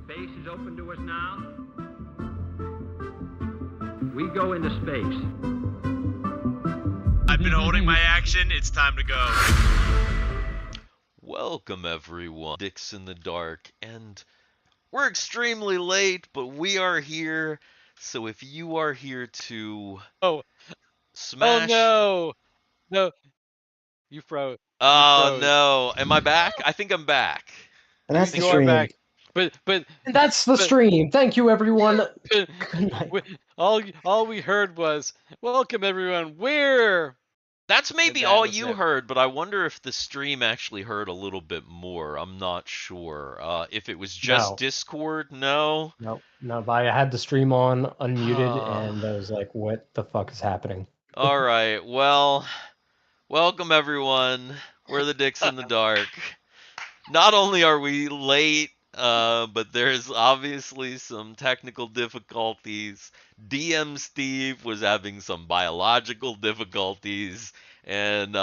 Space is open to us now. We go into space. I've been holding my action. It's time to go. Welcome everyone, Dicks in the Dark, and we're extremely late, but we are here. So if you are here to smash, no, you froze. Oh no, am I back? I think I'm back. And that's the You are stream. back. But And that's the stream. Thank you, everyone. but, Good night. all we heard was welcome everyone. We're That's maybe that all was you it. heard, but I wonder if the stream actually heard a little bit more. I'm not sure. If it was just No. Discord, no. No, but I had the stream on, unmuted, Ah. and I was like, what the fuck is happening? All right, well, welcome everyone. We're the Dicks in the Dark. Not only are we late, but there's obviously some technical difficulties. DM Steve was having some biological difficulties, and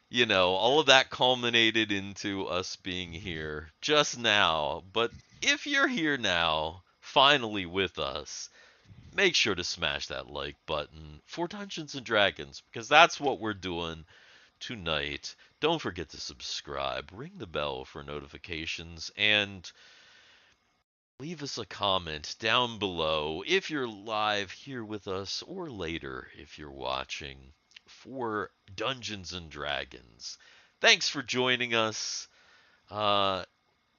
you know, all of that culminated into us being here just now. But if you're here now, finally with us, make sure to smash that like button for Dungeons and Dragons, because that's what we're doing tonight. Don't forget to subscribe, ring the bell for notifications, and leave us a comment down below if you're live here with us or later if you're watching for Dungeons and Dragons. Thanks for joining us.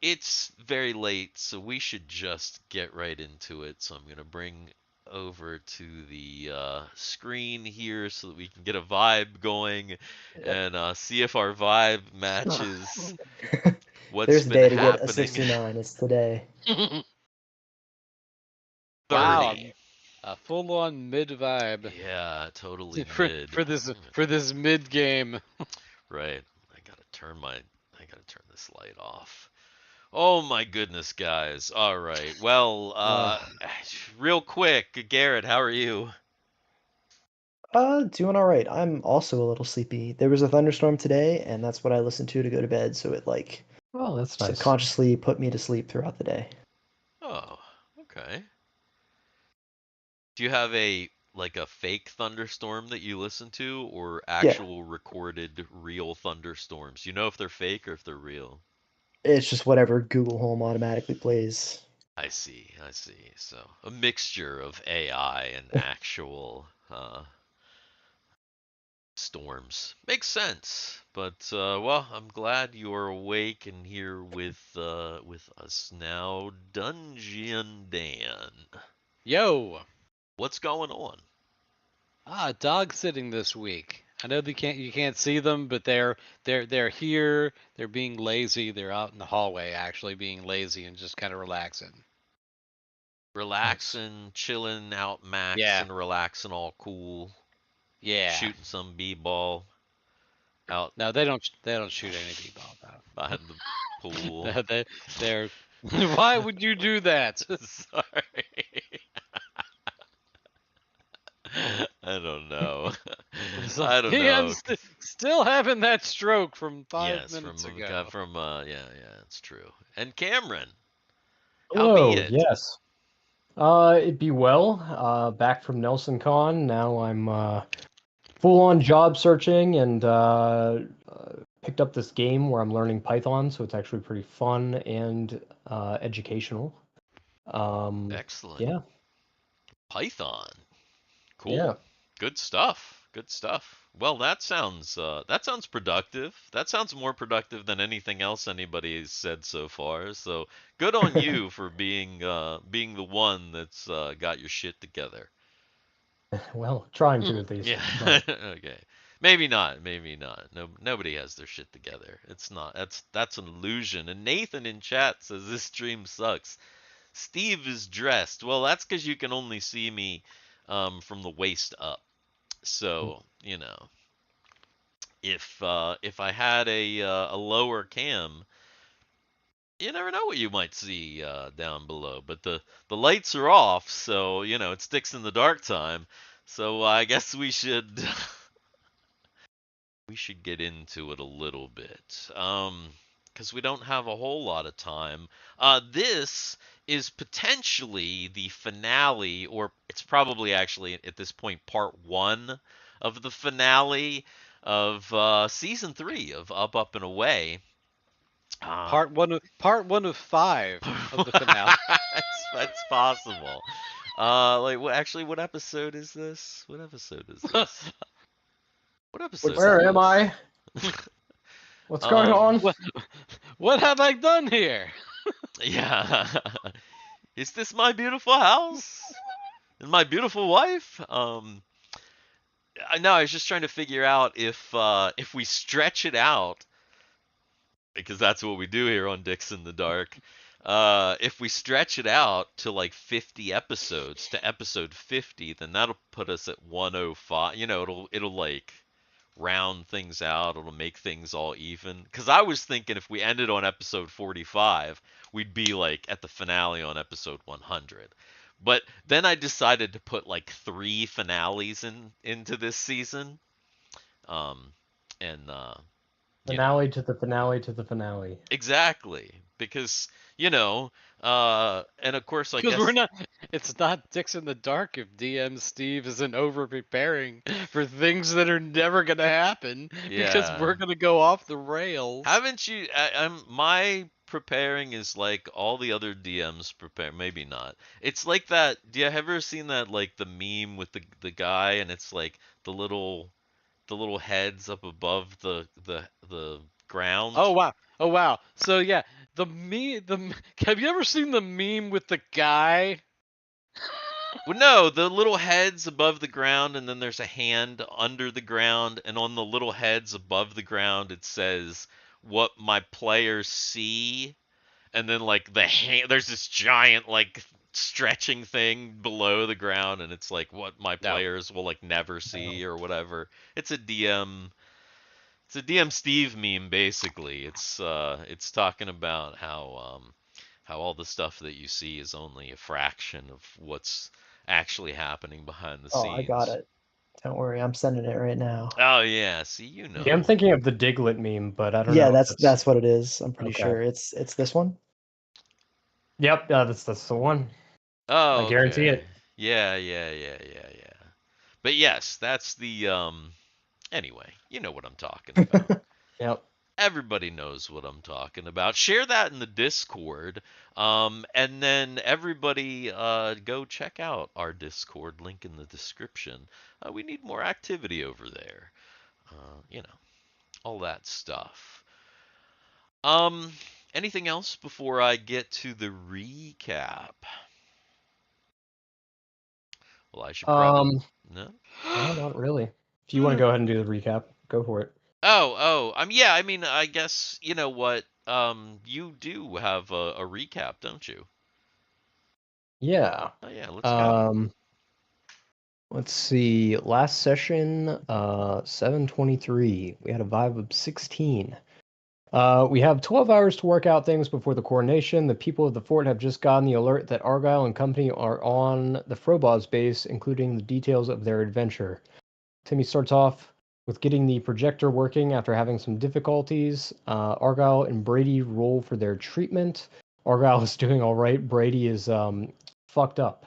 It's very late, so we should just get right into it. So I'm going to bring over to the screen here so that we can get a vibe going and see if our vibe matches what's There's the been day to happening. get a 69. It's the day. 30. wow, a full-on mid vibe Yeah, totally for mid. this mid game. Right. I gotta turn this light off. Oh my goodness, guys. All right. Well, real quick, Garrett, how are you? Doing all right. I'm also a little sleepy. There was a thunderstorm today, and that's what I listened to go to bed. So it Oh, that's nice. subconsciously put me to sleep throughout the day. Oh, okay. Do you have a fake thunderstorm that you listen to, or actual recorded real thunderstorms? You know if they're fake or if they're real? It's just whatever Google Home automatically plays. I see. So a mixture of AI and actual storms. Makes sense. But well, I'm glad you're awake and here with us now. Dungeon Dan. Yo, What's going on? dog sitting this week. I know you can't see them, but they're here. They're being lazy. They're out in the hallway actually being lazy and just kind of relaxing. Relaxing, chilling out, max, Yeah. and relaxing, all cool. Yeah. Shooting some b-ball out No, they don't shoot any b-ball though. behind the pool. They're why would you do that? Sorry. I don't know. I don't know. Still having that stroke from 5 Yes, minutes from ago. yeah, it's true. And Cameron, Hello, howbeit? yes. It'd be well. Back from Nelson Con. Now I'm full-on job searching and picked up this game where I'm learning Python, so it's actually pretty fun and educational. Excellent. Yeah. Python. Cool. Yeah. Good stuff. Well, that sounds productive. That sounds more productive than anything else anybody has said so far. So good on you for being the one that's got your shit together. Well, trying to at least. Yeah. but- Okay. Maybe not. No, nobody has their shit together. It's not. That's an illusion. And Nathan in chat says this stream sucks. Steve is dressed. Well, that's because you can only see me from the waist up. So you know, if I had a lower cam, you never know what you might see down below. But the lights are off, so you know it sticks in the dark time. So I guess we should get into it a little bit. because we don't have a whole lot of time. This is potentially the finale, or it's probably actually at this point part 1 of the finale of season 3 of Up, Up and Away. Part one of 5 of the finale. That's possible. What episode is this? What episode is this? What episode? Where is am this? I? What's going on? What have I done here? Yeah. Is this my beautiful house? And my beautiful wife? I was just trying to figure out if we stretch it out, because that's what we do here on Dicks in the Dark. If we stretch it out to like 50 episodes, to episode 50, then that'll put us at 105. It'll like round things out. It'll make things all even. Because I was thinking if we ended on episode 45, we'd be like at the finale on episode 100. But then I decided to put like 3 finales into this season. Finale to the finale to the finale. Exactly, because and of course, I guess Because it's not Dicks in the Dark if DM Steve isn't over preparing for things that are never gonna happen because Yeah. we're gonna go off the rails. Haven't you? My preparing is like all the other DMs prepare. Maybe not. It's like that. Do you ever seen that, like the meme with the guy, and it's like the little heads up above the ground? Oh wow. So yeah, have you ever seen the meme with the guy? Well, no, the little heads above the ground, and then there's a hand under the ground, and on the little heads above the ground, it says what my players see, and then like the hand, there's this giant like stretching thing below the ground, and it's like what my players will like never see or whatever. It's a DM Steve meme basically. It's talking about how all the stuff that you see is only a fraction of what's actually happening behind the scenes. Oh, I got it. Don't worry, I'm sending it right now. Oh yeah, see, you know. Yeah, I'm thinking of the Diglett meme, but I don't know. Yeah, if that's what it is. I'm pretty Okay. sure it's this one. Yep, that's the one. Oh, I guarantee okay. it. Yeah. But yes, that's the anyway, you know what I'm talking about. Yep. Everybody knows what I'm talking about. Share that in the Discord. And then everybody go check out our Discord, link in the description. We need more activity over there. All that stuff. Anything else before I get to the recap? Well, I should probably... No? No, not really. If you want to go ahead and do the recap, go for it. Yeah, I mean, I guess, you know what, you do have a recap, don't you? Yeah. Oh, yeah, let's go. Let's see. Last session, 7:23. We had a vibe of 16. We have 12 hours to work out things before the coronation. The people of the fort have just gotten the alert that Argyle and company are on the Froboz Base, including the details of their adventure. Timmy starts off with getting the projector working after having some difficulties. Argyle and Brady roll for their treatment. Argyle is doing all right. Brady is fucked up.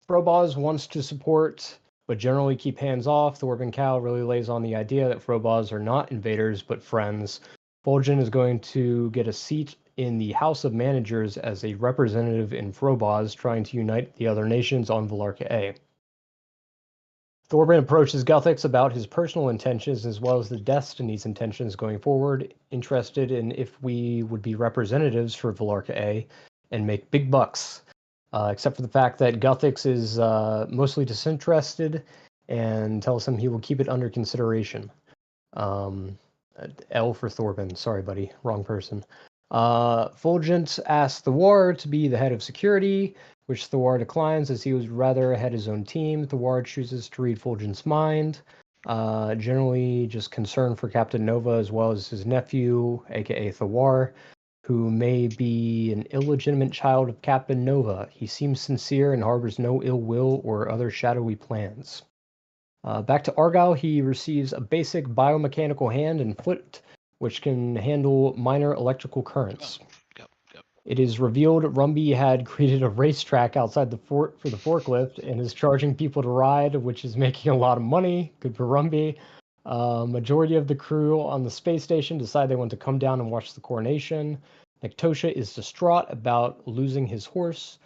Froboz wants to support, but generally keep hands off. The Warping Cow really lays on the idea that Froboz are not invaders, but friends. Fulgent is going to get a seat in the House of Managers as a representative in Froboz, trying to unite the other nations on Valarca A. Thorben approaches Guthix about his personal intentions as well as the Destiny's intentions going forward, interested in if we would be representatives for Valarca A and make big bucks, except for the fact that Guthix is mostly disinterested and tells him he will keep it under consideration. L for Thorben. Sorry, buddy. Wrong person. Fulgent asks Thiwar to be the head of security, which Thiwar declines as he would rather head his own team. Thiwar chooses to read Fulgent's mind, generally just concern for Captain Nova as well as his nephew, aka Thiwar, who may be an illegitimate child of Captain Nova. He seems sincere and harbors no ill will or other shadowy plans. Back to Argyle, he receives a basic biomechanical hand and foot which can handle minor electrical currents. Go. It is revealed Rumbe had created a racetrack outside the fort for the forklift and is charging people to ride, which is making a lot of money. Good for Rumbe. Majority of the crew on the space station decide they want to come down and watch the coronation. Nektosha is distraught about losing his horse.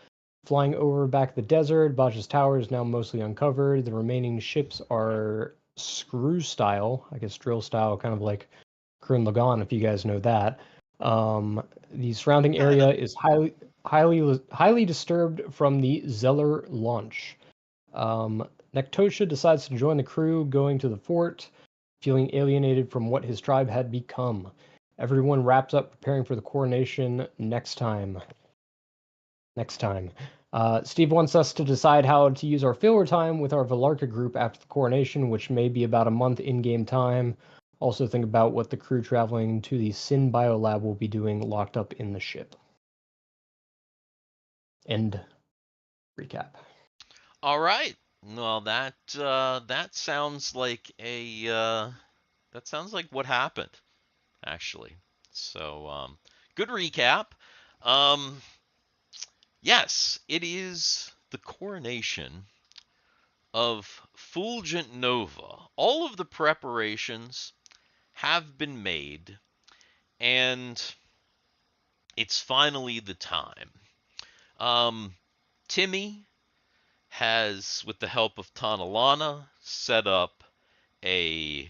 Flying over back the desert, Baj's tower is now mostly uncovered. The remaining ships are screw style, I guess drill style, kind of like Kurun Lagan, if you guys know that. The surrounding area is highly disturbed from the Zeller launch. Nektosha decides to join the crew going to the fort, feeling alienated from what his tribe had become. Everyone wraps up preparing for the coronation next time. Steve wants us to decide how to use our filler time with our Valarka group after the coronation, which may be about a month in-game time. Also think about what the crew traveling to the Sin Biolab will be doing locked up in the ship. End recap. All right. Well, that sounds like what happened, actually. So, good recap. Yes, it is the coronation of Fulgent Nova. All of the preparations have been made, and it's finally the time. Timmy has, with the help of Tanalana, set up a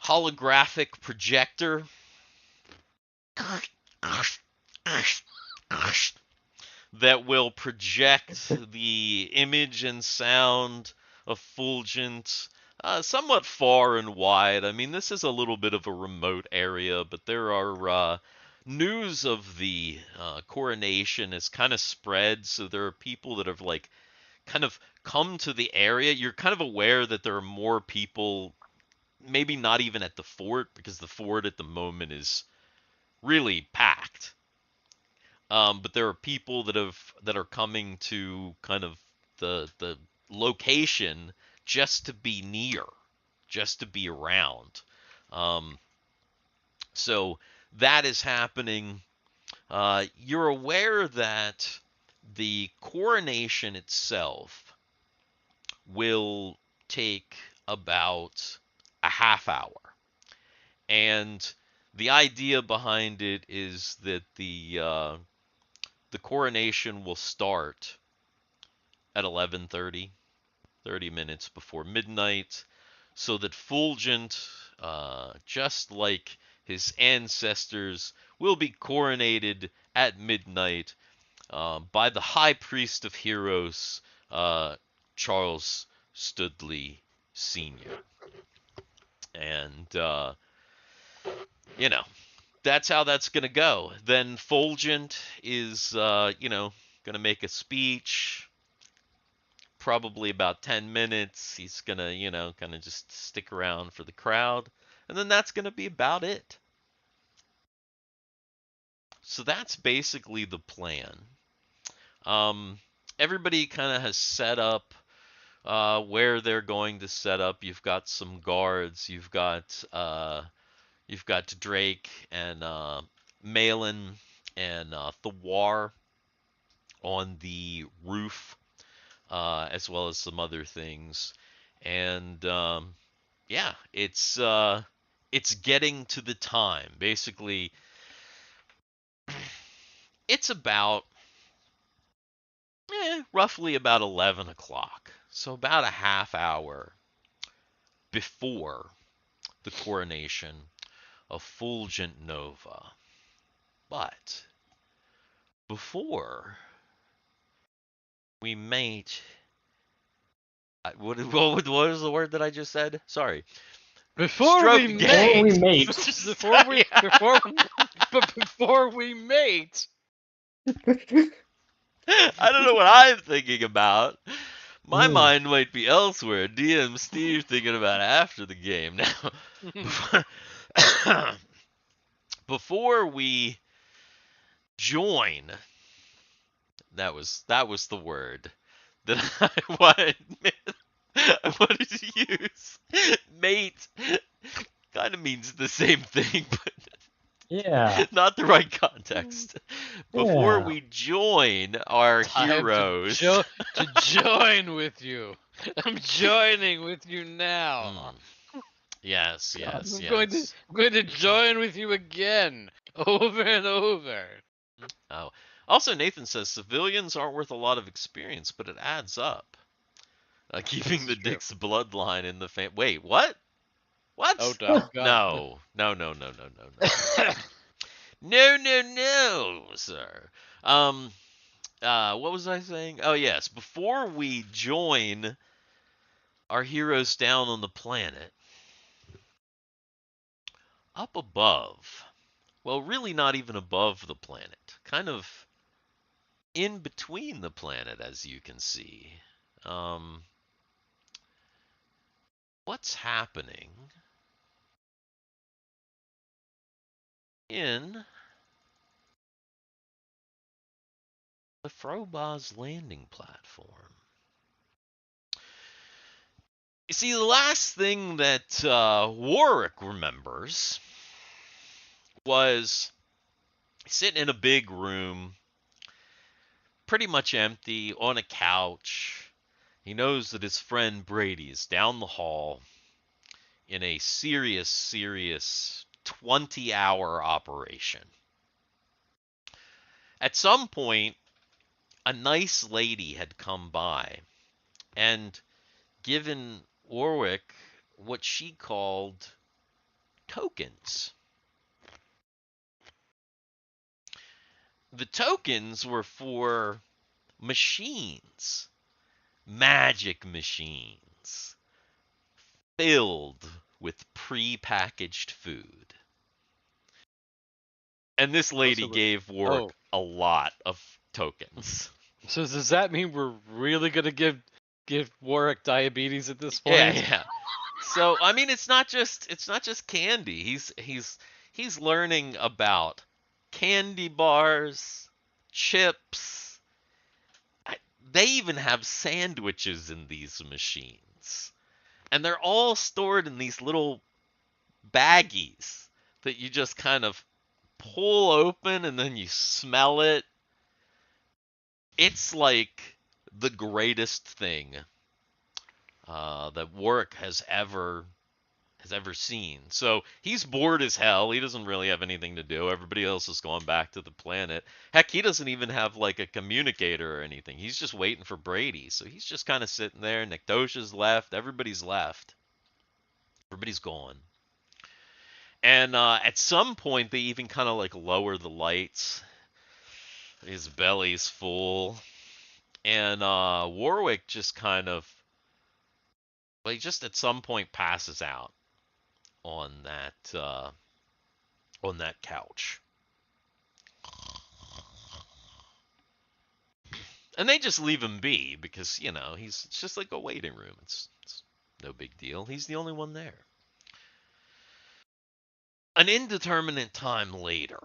holographic projector that will project the image and sound of Fulgent somewhat far and wide. I mean, this is a little bit of a remote area, but there are news of the coronation is kind of spread, so there are people that have like kind of come to the area. You're kind of aware that there are more people, maybe not even at the fort, because the fort at the moment is really packed. But there are people that are coming to kind of the location just to be near, just to be around. So that is happening. You're aware that the coronation itself will take about a half hour. And the idea behind it is that the coronation will start at 11:30, 30 minutes before midnight, so that Fulgent, just like his ancestors, will be coronated at midnight by the High Priest of Heroes, Charles Studley Sr. And, that's how that's going to go. Then Fulgent is, going to make a speech, probably about 10 minutes. He's going to, kind of just stick around for the crowd. And then that's going to be about it. So that's basically the plan. Everybody kind of has set up where they're going to set up. You've got some guards. You've got Drake and Malin and Thiwar on the roof, as well as some other things. And it's getting to the time. Basically, it's about roughly about 11 o'clock. So about a half hour before the coronation of Fulgent Nova. But before we mate, what was the word that I just said? Sorry. Before Stroke we game. mate, before we mate. I don't know what I'm thinking about. My mind might be elsewhere. DM Steve thinking about after the game now. Before we join, that was the word that I wanted to use. Mate. kind of means the same thing, but Yeah. not the right context. Before Yeah. we join our Time heroes. to join with you. I'm joining with you now. Yes, yes, I'm yes. going to join with you again, over and over. Oh. Also, Nathan says civilians aren't worth a lot of experience, but it adds up. Keeping the true. Dix bloodline in the fam. Wait, what? What? Oh, God. No, no, no, no, no, no, no. No, no, no, sir. What was I saying? Oh, yes. Before we join our heroes down on the planet, up above, well, really not even above the planet, kind of in between the planet, as you can see. What's happening in the Froboz landing platform? You see, the last thing that Warwick remembers was sitting in a big room, pretty much empty, on a couch. He knows that his friend Brady is down the hall in a serious 20-hour operation. At some point, a nice lady had come by and given Warwick what she called tokens. The tokens were for machines, magic machines, filled with pre-packaged food. And this lady gave Warwick a lot of tokens. So does that mean we're really gonna give Warwick diabetes at this point? Yeah. So I mean, it's not just candy. He's learning about candy bars, chips. They even have sandwiches in these machines, and they're all stored in these little baggies that you just kind of pull open and then you smell it. It's like the greatest thing that Warwick has ever seen. So he's bored as hell. He doesn't really have anything to do. Everybody else has gone back to the planet. Heck, he doesn't even have like a communicator or anything. He's just waiting for Brady. So he's just kind of sitting there. Nektosha's left. Everybody's left. Everybody's gone. And at some point, they even kind of like lower the lights. His belly's full. And Warwick just kind of, well, he just at some point passes out on that couch. And they just leave him be because, you know, it's just like a waiting room. It's no big deal. He's the only one there. An indeterminate time later,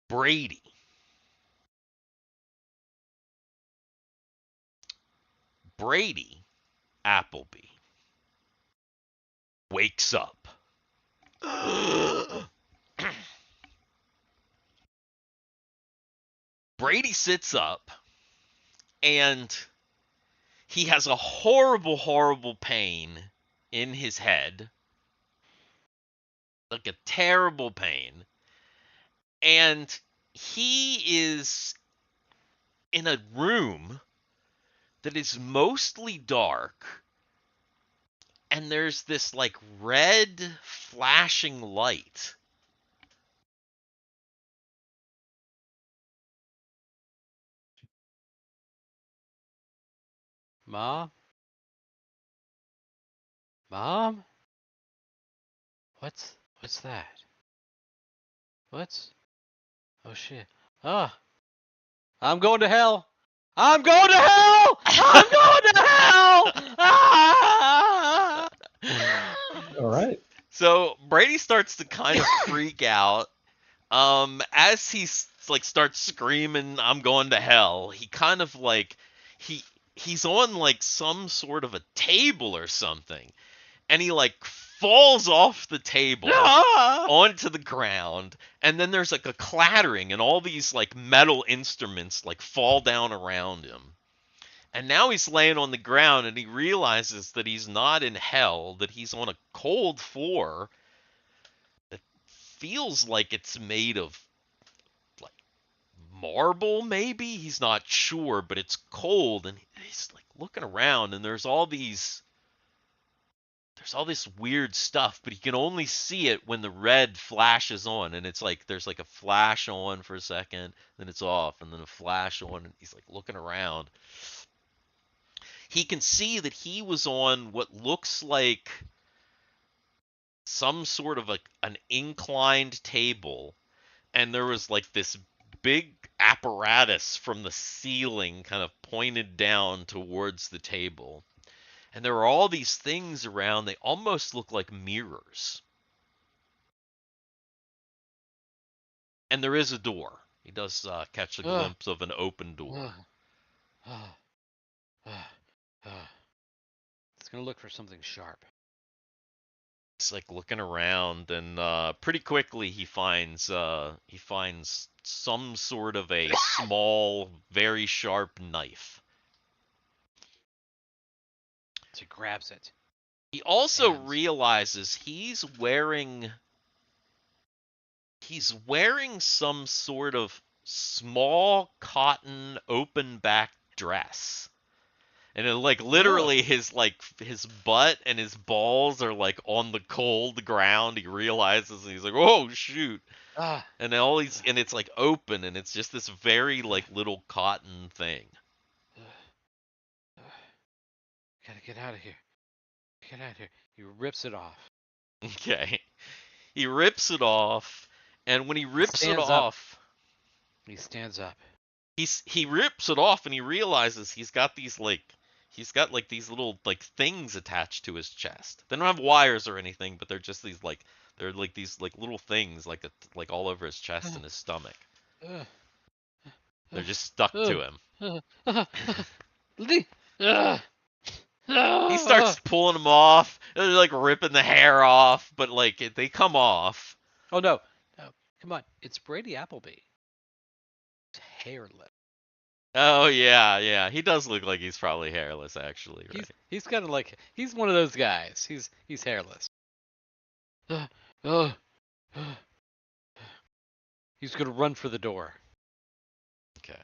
Brady Applebee wakes up. Brady sits up and he has a horrible, horrible pain in his head. Like a terrible pain. And he is in a room that is mostly dark. And there's this like red flashing light. Mom? Mom? What's that? Oh shit. Ah. I'm going to hell. I'm going to hell! I'm going to hell! Ah! All right. So Brady starts to kind of freak out. As he like starts screaming, "I'm going to hell!" He kind of like he he's on like some sort of a table or something, and he like falls off the table onto the ground, and then there's like a clattering, and all these like metal instruments like fall down around him. And now he's laying on the ground, and he realizes that he's not in hell, that he's on a cold floor that feels like it's made of like marble, maybe? He's not sure, but it's cold, and he's like looking around, and there's all this weird stuff, but he can only see it when the red flashes on, and it's like there's like a flash on for a second, then it's off, and then a flash on, and he's like looking around. He can see that he was on what looks like some sort of an inclined table, and there was like this big apparatus from the ceiling kind of pointed down towards the table. And there are all these things around. They almost look like mirrors. And there is a door. He does catch a glimpse of an open door. It's gonna look for something sharp. He's like looking around, and pretty quickly he finds some sort of a small, very sharp knife. So he grabs it. He also And- realizes he's wearing some sort of small cotton open back dress. And it, like literally his butt and his balls are like on the cold ground. He realizes, and he's like, "Oh shoot!" And and it's like open, and it's just this very like little cotton thing. Gotta get out of here. Get out of here. He rips it off. Okay, he rips it off, and when he rips it stands up. off, He stands up. he rips it off, and he realizes he's got these these little like things attached to his chest. They don't have wires or anything, but they're just these these little things like all over his chest and his stomach. They're just stuck to him. He starts pulling them off. They're like ripping the hair off, but like they come off. Oh no. No. Come on. It's Brady Applebee. He's hairless. Oh yeah. He does look like he's probably hairless, actually, right? He's kind of like he's one of those guys. He's hairless. He's gonna run for the door. Okay.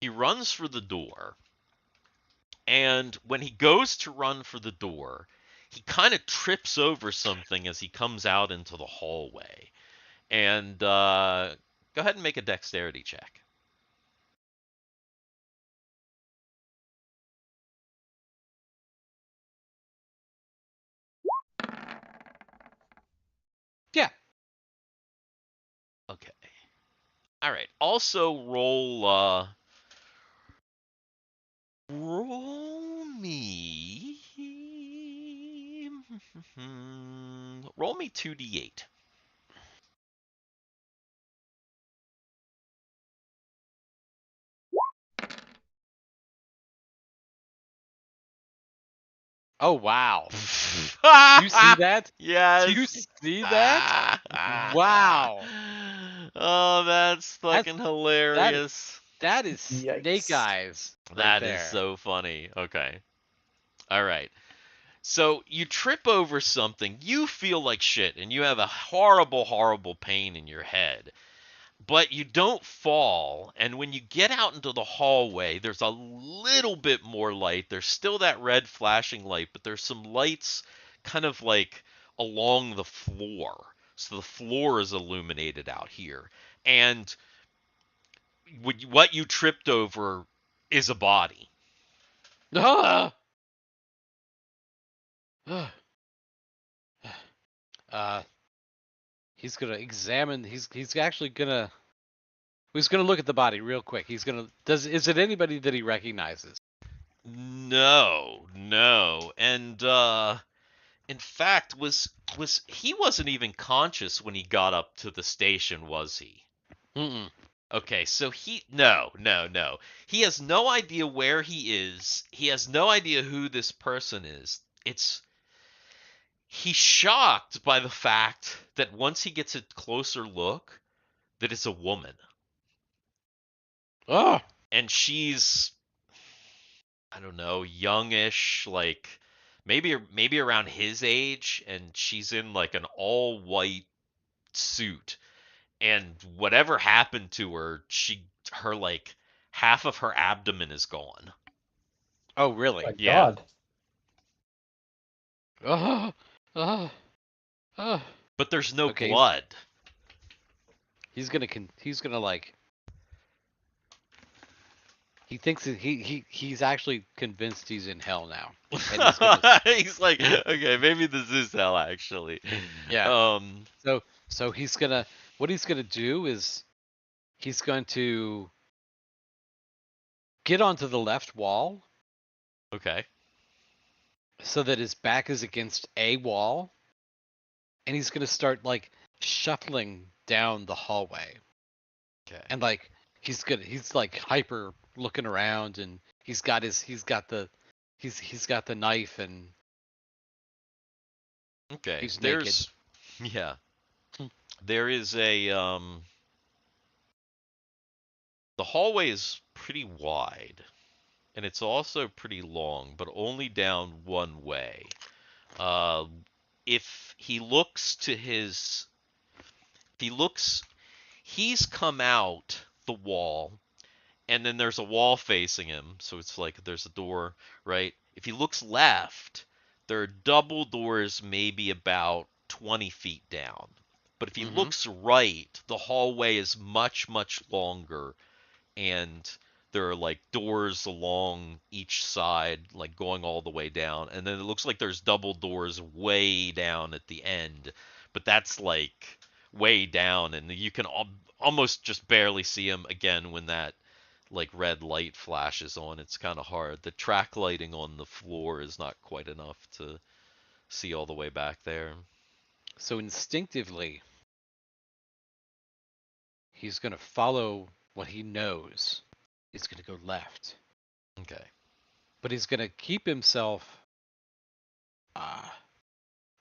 He runs for the door, and when he goes to run for the door, he kind of trips over something as he comes out into the hallway. And go ahead and make a dexterity check. Yeah. Okay. All right. Also roll me roll me 2d8. Oh wow. You see that? Yes. Do you see that? Wow. Oh, that's fucking hilarious. That is Yikes. Snake Eyes. That right is there. so funny. Okay. All right. So you trip over something. You feel like shit, and you have a horrible, horrible pain in your head. But you don't fall, and when you get out into the hallway, there's a little bit more light. There's still that red flashing light, but there's some lights kind of like along the floor. So the floor is illuminated out here. And what you tripped over is a body. Ah! He's gonna examine. He's actually gonna. He's gonna look at the body real quick. He's gonna. Is it anybody that he recognizes? No. And in fact, he wasn't even conscious when he got up to the station, was he? Mm-mm. Okay, so no. He has no idea where he is. He has no idea who this person is. He's shocked by the fact that once he gets a closer look, that it's a woman. Oh, And she's, I don't know, youngish, like maybe around his age, and she's in like an all white suit. And whatever happened to her, her like half of her abdomen is gone. oh, really? My Yeah. God. Oh, oh, oh. But there's no Okay. blood. He's gonna like. He thinks that he's actually convinced he's in hell now. And he's gonna, He's like, okay, maybe this is hell actually. yeah. So what he's gonna do is he's going to get onto the left wall Okay. so that his back is against a wall, and he's gonna start like shuffling down the hallway. Okay. And like he's like hyper looking around, and he's got the knife, and Okay. he's There's yeah. There is a the hallway is pretty wide, and it's also pretty long, but only down one way. If he looks to his he's come out the wall, and then there's a wall facing him, so it's like there's a door, right? If he looks left, there are double doors maybe about 20 feet down. But if he looks right, the hallway is much, much longer, and there are like doors along each side, like going all the way down. And then it looks like there's double doors way down at the end, but that's like way down, and you can almost just barely see him again when that like red light flashes on. It's kind of hard. The track lighting on the floor is not quite enough to see all the way back there. So instinctively, he's going to follow what he knows. He's going to go left. Okay. But he's going to keep himself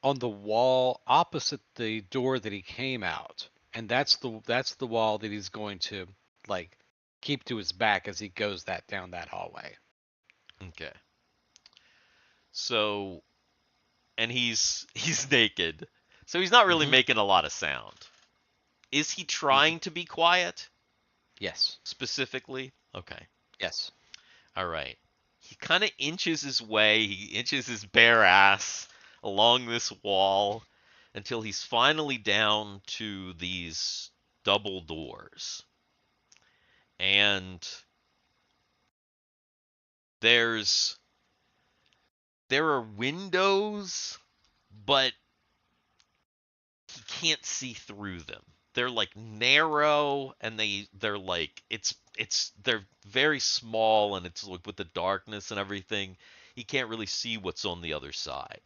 on the wall opposite the door that he came out. And that's the wall that he's going to like keep to his back as he goes down that hallway. Okay. So, and he's naked. So he's not really making a lot of sound. Is he trying to be quiet? Yes. Specifically? Okay. Yes. All right. He kind of inches his way, he inches his bare ass along this wall until he's finally down to these double doors. And there are windows, but he can't see through them. They're like narrow, and they're like they're very small, and it's like with the darkness and everything, he can't really see what's on the other side.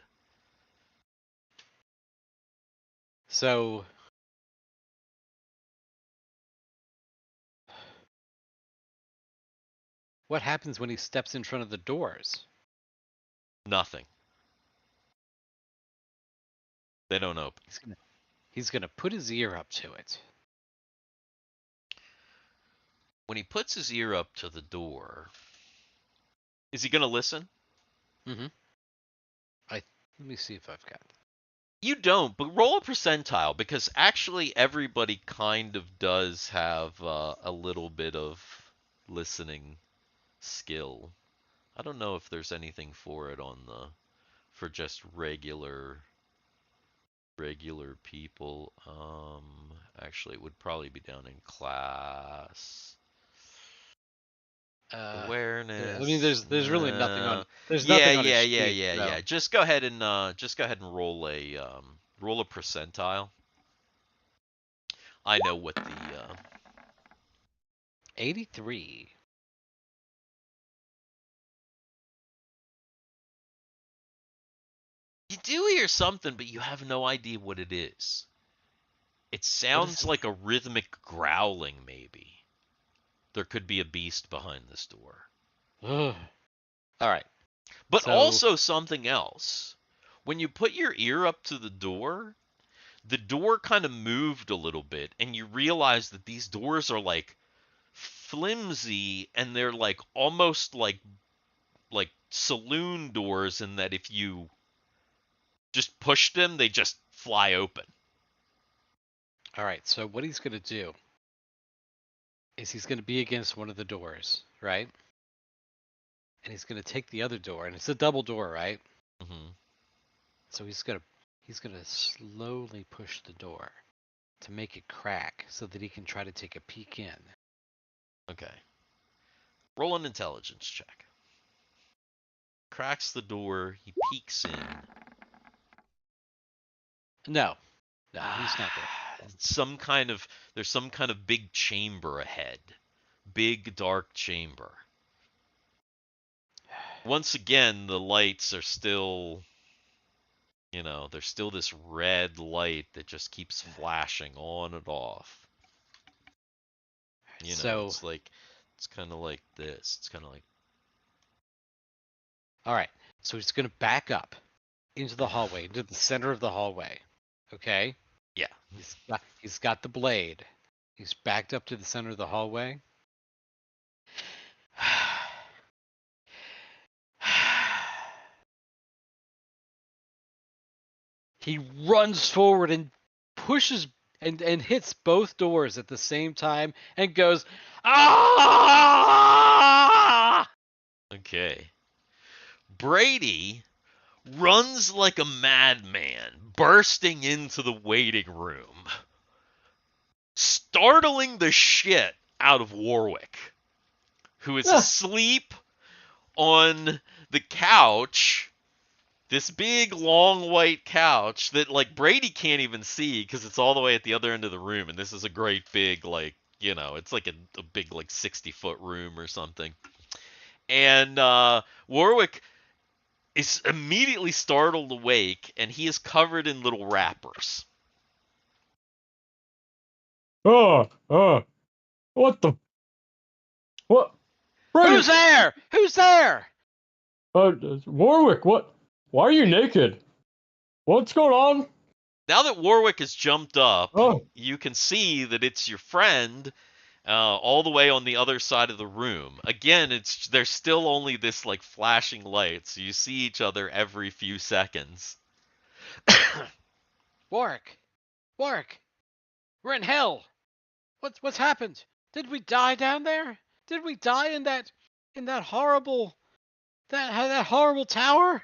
So what happens when he steps in front of the doors? Nothing. They don't open. He's gonna put his ear up to it. When he puts his ear up to the door, is he gonna listen? Let me see if I've got that. You don't, but roll a percentile, because actually everybody kind of does have a little bit of listening skill. I don't know if there's anything for it for just regular people. Actually, it would probably be down in class. Awareness. I mean, there's really nothing on. There's Yeah, nothing on yeah, his yeah, sheet, yeah, so. yeah. Just go ahead and roll a percentile. I know what the 83. You do hear something, but you have no idea what it is. It sounds like a rhythmic growling, maybe. There could be a beast behind this door. Ugh. All right. But So- also something else. When you put your ear up to the door kind of moved a little bit, and you realize that these doors are like flimsy, and they're like almost like saloon doors, in that if you just push them, they just fly open. All right. So what he's gonna do is he's gonna be against one of the doors, right? And he's gonna take the other door, and it's a double door, right? Hmm. So he's gonna slowly push the door to make it crack so that he can try to take a peek in. Okay. Roll an intelligence check. Cracks the door. He peeks in. No, he's not there. There's some kind of big chamber ahead. Big dark chamber. Once again, the lights are still, there's still this red light that just keeps flashing on and off. So- it's kind of like this. It's kind of like, All right. So he's gonna back up into the hallway, into the center of the hallway. Okay. yeah. He's got the blade. He's backed up to the center of the hallway. He runs forward and pushes and hits both doors at the same time and goes, "Ah!" Okay. Brady runs like a madman, bursting into the waiting room, startling the shit out of Warwick, who is asleep on the couch. This big, long, white couch that, like, Brady can't even see because it's all the way at the other end of the room, and this is a great big, like, it's like a big, like, 60-foot room or something. And Warwick is immediately startled awake, and he is covered in little wrappers. What the? What? Brady, Who's there? Who's there? Warwick, what? Why are you naked? What's going on? Now that Warwick has jumped up, Oh. you can see that it's your friend all the way on the other side of the room. Again, there's still only this like flashing light, so you see each other every few seconds. Warwick, we're in hell. What's happened? Did we die down there? Did we die in that horrible that horrible tower?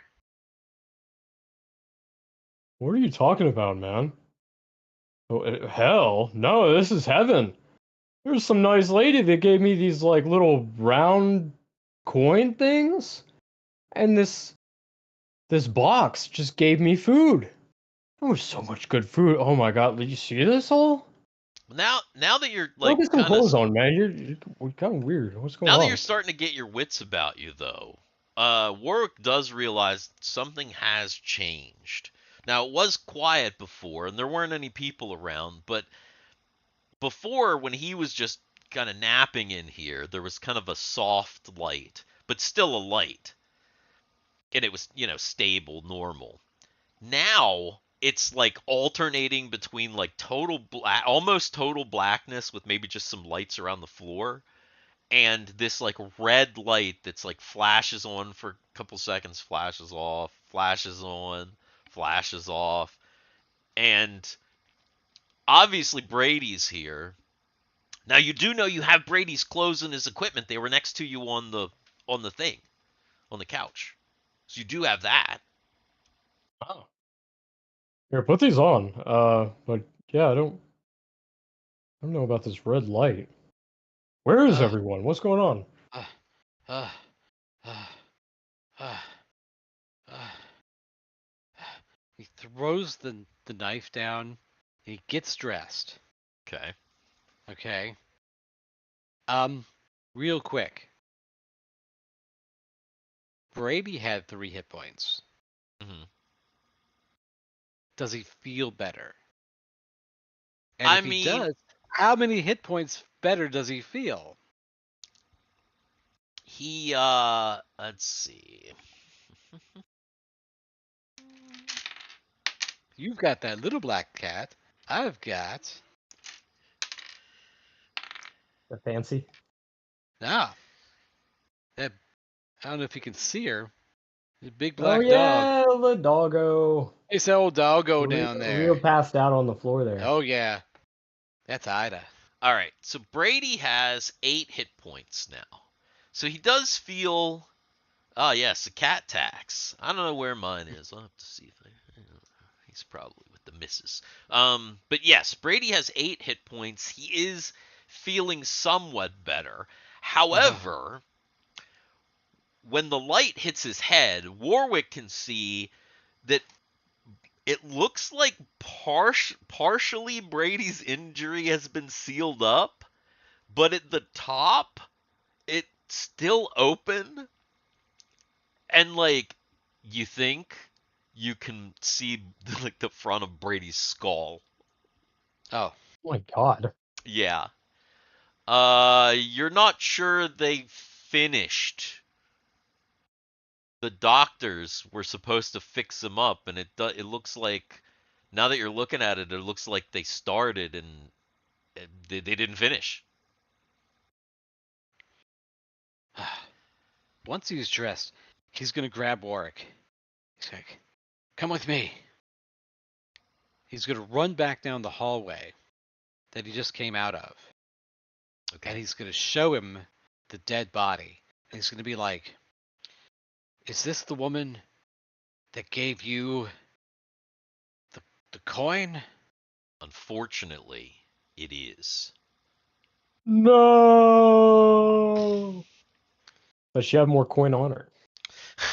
What are you talking about, man? Oh, hell, no, this is heaven. There's some nice lady that gave me these like little round coin things, and this box just gave me food. There was so much good food. Oh my god, did you see this all? Now that you're Go like get some kind clothes of on, man. You're kind of weird. What's going now on? that you're starting to get your wits about you, though, Warwick does realize something has changed. Now, it was quiet before, and there weren't any people around, but before, when he was just kind of napping in here, there was kind of a soft light, but still a light. And it was, stable, normal. Now, it's like alternating between like almost total blackness with maybe just some lights around the floor, and this like red light that's like flashes on for a couple seconds, flashes off, flashes on, flashes off. And obviously Brady's here. Now you do know you have Brady's clothes and his equipment. They were next to you on the thing, on the couch. So you do have that. Oh. Here, put these on. But yeah, I don't know about this red light. Where is everyone? What's going on? He throws the knife down. And he gets dressed. Okay. Okay. Real quick. Brady had 3 hit points. Hmm. Does he feel better? And I if he mean- does, how many hit points better does he feel? He let's see. You've got that little black cat. I've got. The fancy. Ah. That, I don't know if you can see her. The big Oh black dog. yeah, the doggo. It's that old doggo down there. Real passed out on the floor there. Oh yeah. That's Ida. All right, so Brady has 8 hit points now. So he does feel. Oh yes, a cat tax. I don't know where mine is. I'll have to see if he's probably with the missus. But yes, Brady has 8 hit points. He is feeling somewhat better. However, when the light hits his head, Warwick can see that it looks like partially Brady's injury has been sealed up, but at the top, it's still open. And like, you think you can see like the front of Brady's skull. Oh. Oh my god. Yeah. You're not sure they finished. The doctors were supposed to fix him up, and it looks like, now that you're looking at it, it looks like they started and they didn't finish. Once he's dressed, he's gonna grab Warwick. He's like, "Come with me." He's gonna run back down the hallway that he just came out of. Okay. And he's gonna show him the dead body. And he's gonna be like, "Is this the woman that gave you the coin?" Unfortunately, it is. No. But she had more coin on her.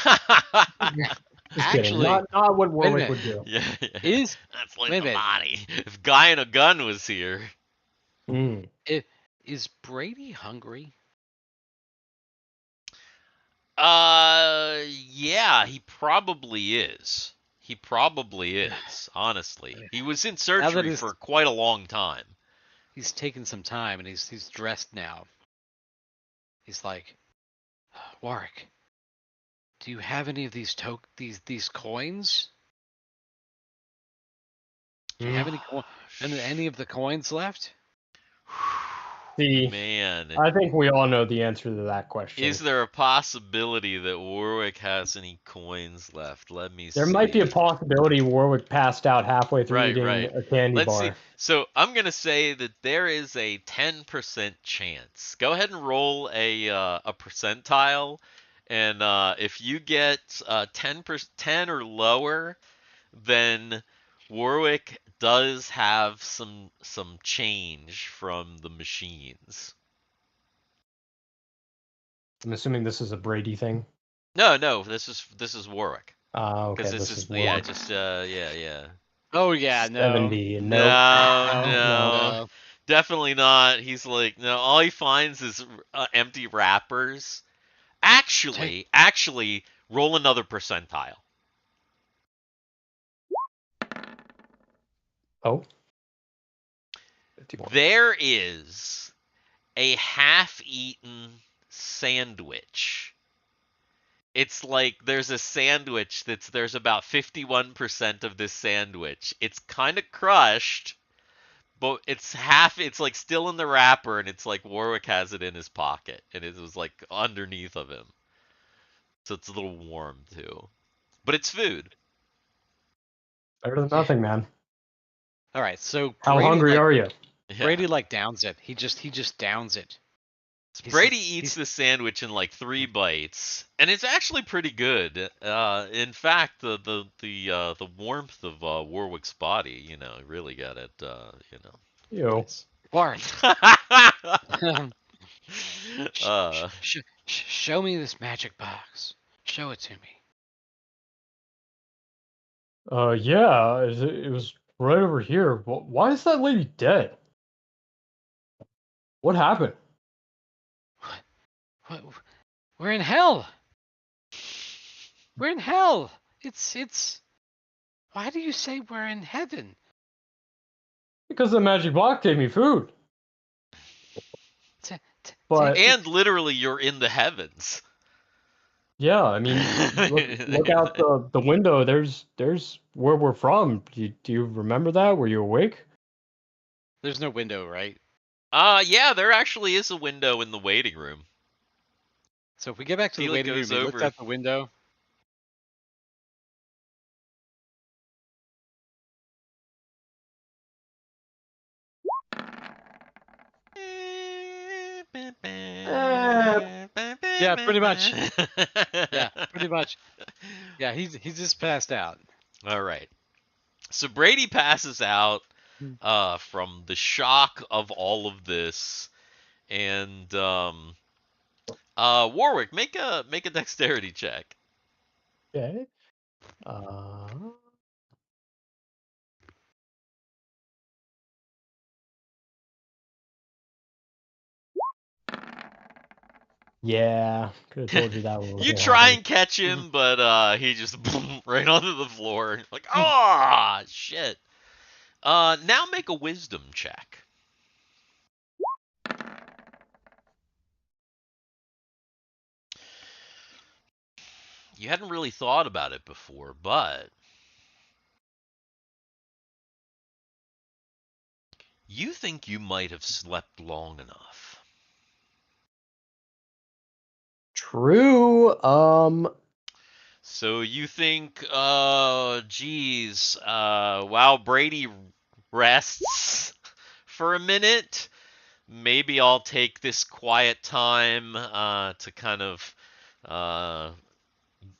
Just kidding. Actually, Not what wait a Warwick minute. would do. Yeah. Is That's like wait a the minute. body. If Guy in a Gun was here. Mm. Is Brady hungry? Yeah, he probably is. He probably is, honestly. He was in surgery it's- for quite a long time. He's taken some time and he's dressed now. He's like, "Warwick, do you have any of these these coins? Do you have any of the coins left?" See, Man, I think we all know the answer to that question. is there a possibility that Warwick has any coins left? Let me see. There might be a possibility Warwick passed out halfway through Right, eating right. a candy Let's bar. see. So I'm gonna say that there is a 10% chance. Go ahead and roll a percentile, and if you get 10 or lower, then Warwick does have some change from the machines. I'm assuming this is a Brady thing. No, this is Warwick. Okay, Because this this is Warwick. yeah. Oh yeah, no. 70. No, Nope. no, definitely not. He's like, no, all he finds is empty wrappers. Actually, roll another percentile. Oh. 51. There is a half-eaten sandwich. It's like there's a sandwich there's about 51% of this sandwich. It's kind of crushed, but it's like still in the wrapper, and it's like Warwick has it in his pocket, and it was like underneath of him. So it's a little warm too. But it's food. Better than nothing, man. All right, so How Brady, hungry like, are you? Yeah. Brady like downs it. He just downs it. Brady eats the sandwich in like 3 bites, and it's actually pretty good. In fact, the warmth of Warwick's body, really got it. Yo. Nice. Warwick, uh, show me this magic box. Show it to me. Yeah, it was right over here. Why is that lady dead? What happened? What? We're in hell. We're in hell. It's. Why do you say we're in heaven? Because the magic block gave me food. But And literally, you're in the heavens. yeah, I mean, look out the window. There's where we're from. Do you remember that? Were you awake? There's no window, right? Yeah, there actually is a window in the waiting room. So if we get back to the Felix waiting room, goes he looks over. out the window. Yeah, pretty much. Yeah, pretty much. Yeah, he's just passed out. All right. So Brady passes out from the shock of all of this, and Warwick, make a dexterity check. Okay. Yeah, could have told you that one. You try and catch him, but he just right onto the floor. Like, ah, shit. Now make a wisdom check. You hadn't really thought about it before, but you think you might have slept long enough. True. So you think, geez, while Brady rests for a minute, maybe I'll take this quiet time to kind of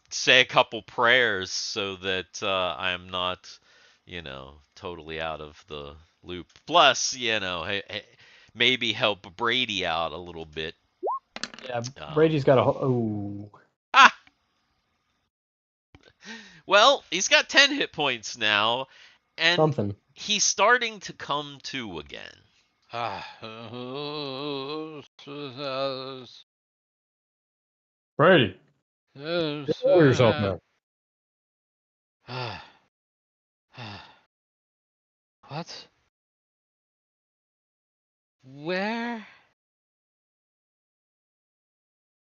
say a couple prayers so that I am not, totally out of the loop. Plus, maybe help Brady out a little bit. Yeah, Brady's got a. Oh. Ah! Well, he's got 10 hit points now, and Something. he's starting to come to again. Brady, get over yourself, man. What?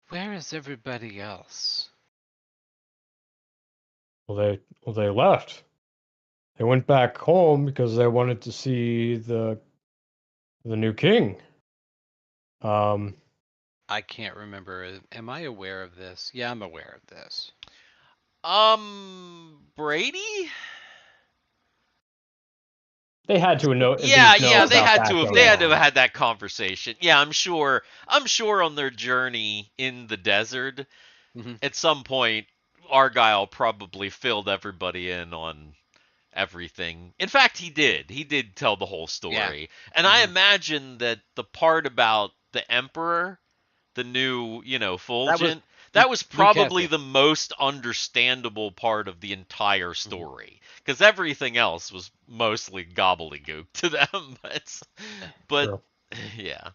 Where is everybody else? Well, they left. They went back home because they wanted to see the new king. I can't remember. Am I aware of this? Yeah, I'm aware of this. Brady? They had to know. Yeah, they had to have had that conversation. Yeah, I'm sure on their journey in the desert, at some point, Argyle probably filled everybody in on everything. In fact, he did. He did tell the whole story. Yeah. And I imagine that the part about the Emperor, the new, Fulgent, that was probably the most understandable part of the entire story, because everything else was mostly gobbledygook to them. But Sure. Yeah.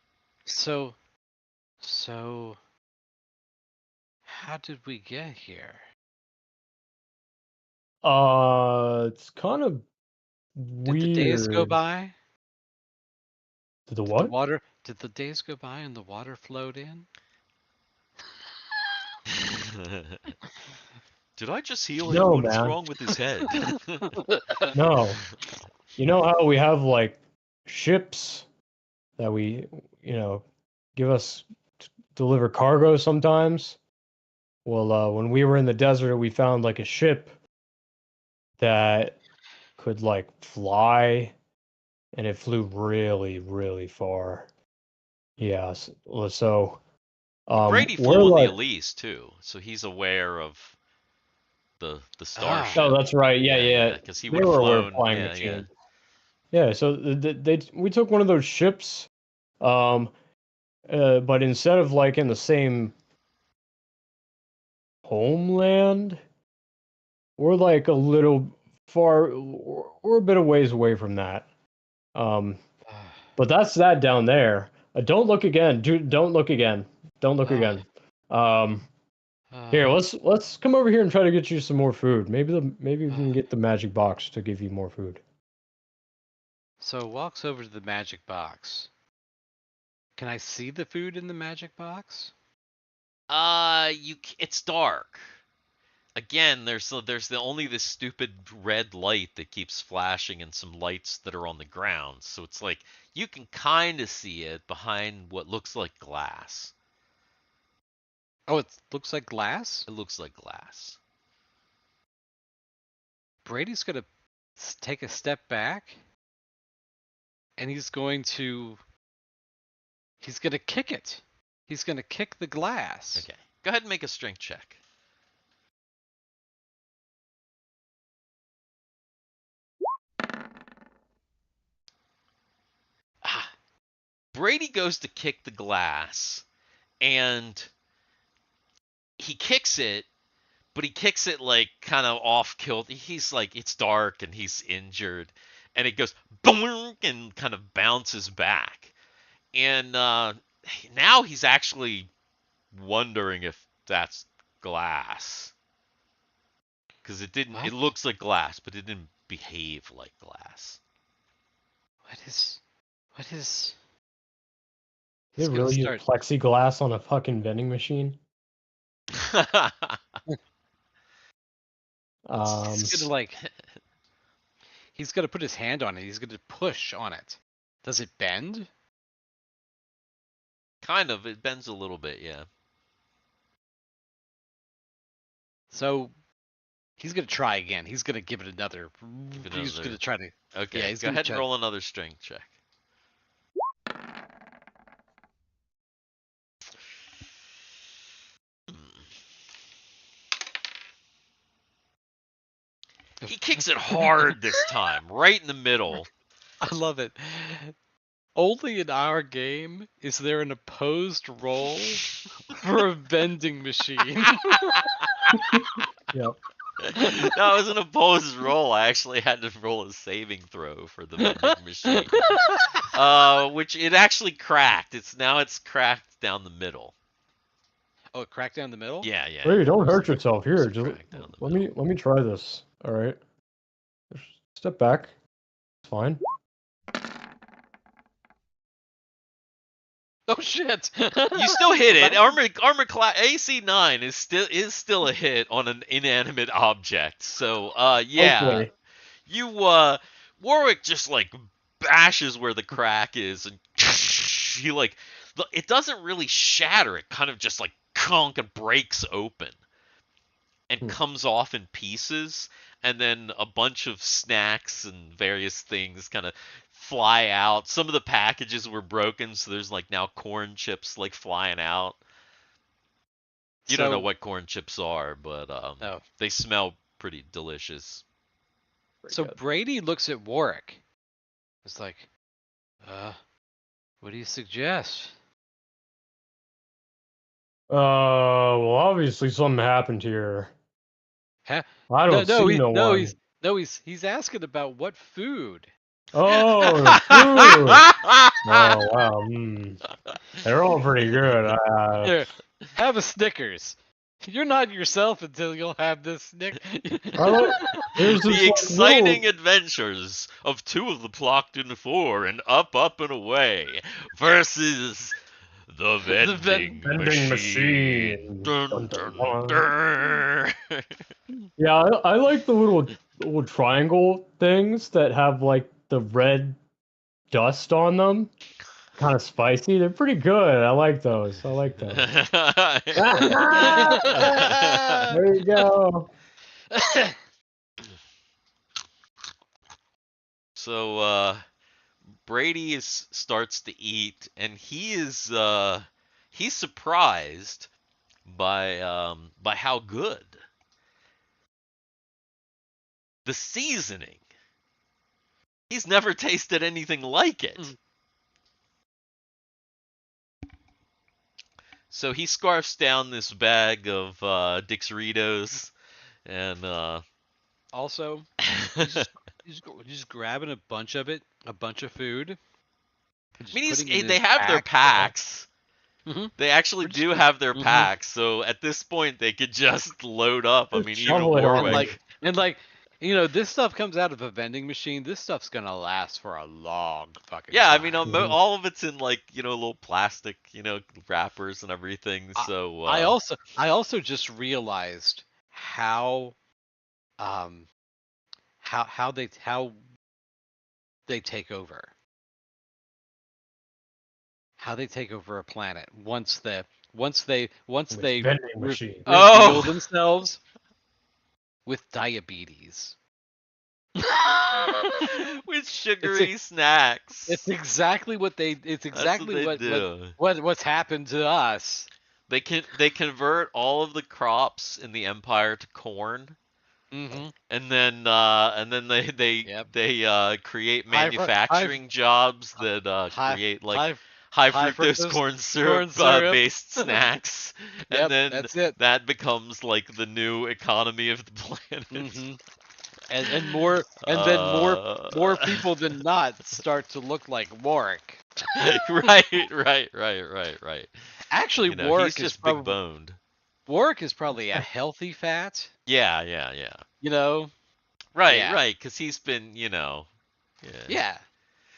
So, how did we get here? It's kind of weird. Did the days go by? Did the what? Did the days go by and the water flowed in? Did I just heal him? No, What's man. wrong with his head? No. You know how we have like ships that we, give us deliver cargo sometimes? Well, when we were in the desert, we found like a ship that could like fly, and it flew really, really far. Yeah, so Brady flew on the Elise too, so he's aware of the starship. Oh, that's right. Yeah. Because he would have flown. Flying machine. Yeah. So we took one of those ships, but instead of like in the same homeland, we're like a little far. We're a bit of ways away from that. But that's that down there. Don't look again. Don't look again. Don't look again. Here, let's come over here and try to get you some more food. Maybe we can get the magic box to give you more food. So walks over to the magic box. Can I see the food in the magic box? It's dark. Again, there's only this stupid red light that keeps flashing and some lights that are on the ground. So it's like you can kind of see it behind what looks like glass. Oh, it looks like glass? It looks like glass. Brady's gonna take a step back, and he's gonna kick it. He's gonna kick the glass. Okay. Go ahead and make a strength check. Brady goes to kick the glass, and he kicks it, but he kicks it like kind of off kilter. He's like, it's dark and he's injured, and it goes boom and kind of bounces back. And now he's actually wondering if that's glass, because it didn't. It looks like glass, but it didn't behave like glass. What is? They He's gonna really use start- plexiglass on a fucking vending machine. He's gonna he's gonna put his hand on it. He's gonna push on it. Does it bend? Kind of. It bends a little bit, yeah. So he's gonna try again. He's gonna give it another. Give it He's another- gonna try to. Okay, Yeah, he's go gonna ahead and try- roll another strength check. He kicks it hard this time, right in the middle. I love it. Only in our game is there an opposed roll for a vending machine. Yep. No, it was an opposed roll. I actually had to roll a saving throw for the vending machine. Which it actually cracked. It's cracked down the middle. Oh, it cracked down the middle? Yeah, yeah. Hey, don't hurt yourself. Here, It's just cracked down the let me try this. All right. Just step back. It's fine. Oh shit! You still hit it. Armor class AC 9 is still a hit on an inanimate object. So yeah. Hopefully. You Warwick just like bashes where the crack is, and he like it doesn't really shatter. It kind of just like conk and breaks open and comes off in pieces, and then a bunch of snacks and various things kind of fly out. Some of the packages were broken, so there's like now corn chips like flying out. You don't know what corn chips are, but No. they smell pretty delicious. So Brady looks at Warwick. It's like, what do you suggest? Well, obviously something happened here. Huh? I don't see no one. He's asking about what food. Oh, the food. Oh, wow. They're all pretty good. Here, have a Snickers. You're not yourself until you'll have this Snickers. There's this The exciting little- adventures of two of the Plockton Four and Up, Up, and Away versus the vending machine. Dun, Dun, dun, dun, dun. Yeah, I like the little triangle things that have like the red dust on them. Kind of spicy. They're pretty good. I like those. There you go. So Brady starts to eat, and he's surprised by how good the seasoning. He's never tasted anything like it. So he scarfs down this bag of Dixeritos, and Also, he's just grabbing a bunch of food. I mean, they have their packs. Mhm. They actually do have their packs, so at this point they could just load up. I mean, even shovel it on, Warwick. And This stuff comes out of a vending machine. This stuff's gonna last for a long fucking Yeah, I time. mean, Mhm. all of it's in like little plastic, wrappers and everything. So I also just realized how how they take over. How they take over a planet once they With vending machine. Oh! reveal themselves with diabetes. with sugary snacks. It's exactly what they. It's That's exactly what they do. what's happened to us. They convert all of the crops in the empire to corn, Mm-hmm. and then Yep. they create High fru- manufacturing jobs that High create like high high high fructose fructose corn syrup, syrup. based snacks, and Yep, then that's it. that becomes like the new economy of the planet. Mm-hmm. And more and then more people than not start to look like Warwick. right. Actually, He's Warwick is just probably big boned. Warwick is probably a healthy fat. Yeah. Yeah. Right, because he's been, yeah. Yeah.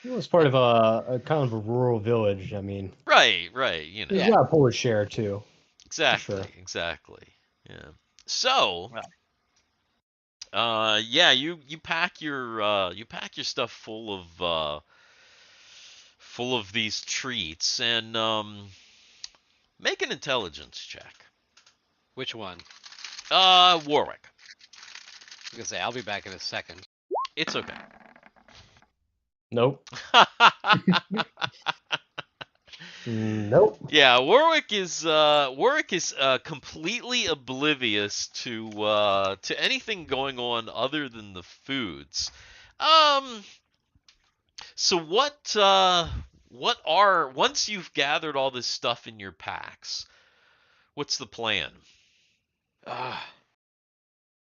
It was part of a kind of a rural village. I mean, Right, he's Yeah. got a Polish share too. exactly, sure. exactly. Yeah. So, Well. yeah, you pack your stuff full of these treats and make an intelligence check. Which one? Warwick. I was gonna say I'll be back in a second. It's okay. Nope. Nope. Yeah, Warwick is completely oblivious to anything going on other than the foods. So once you've gathered all this stuff in your packs, what's the plan?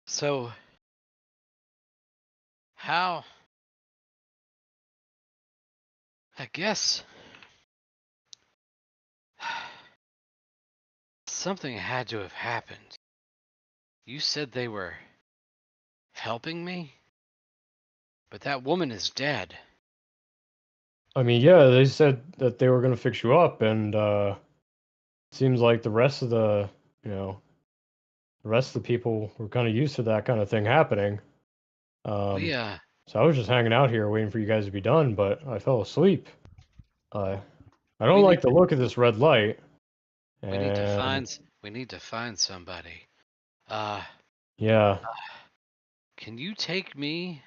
So how? I guess something had to have happened. You said they were helping me, but that woman is dead. I mean, yeah, they said that they were gonna fix you up, and seems like the rest of the people were kind of used to that kind of thing happening. So I was just hanging out here waiting for you guys to be done, but I fell asleep. I don't like the look of this red light. We need to And find somebody. yeah, Can you take me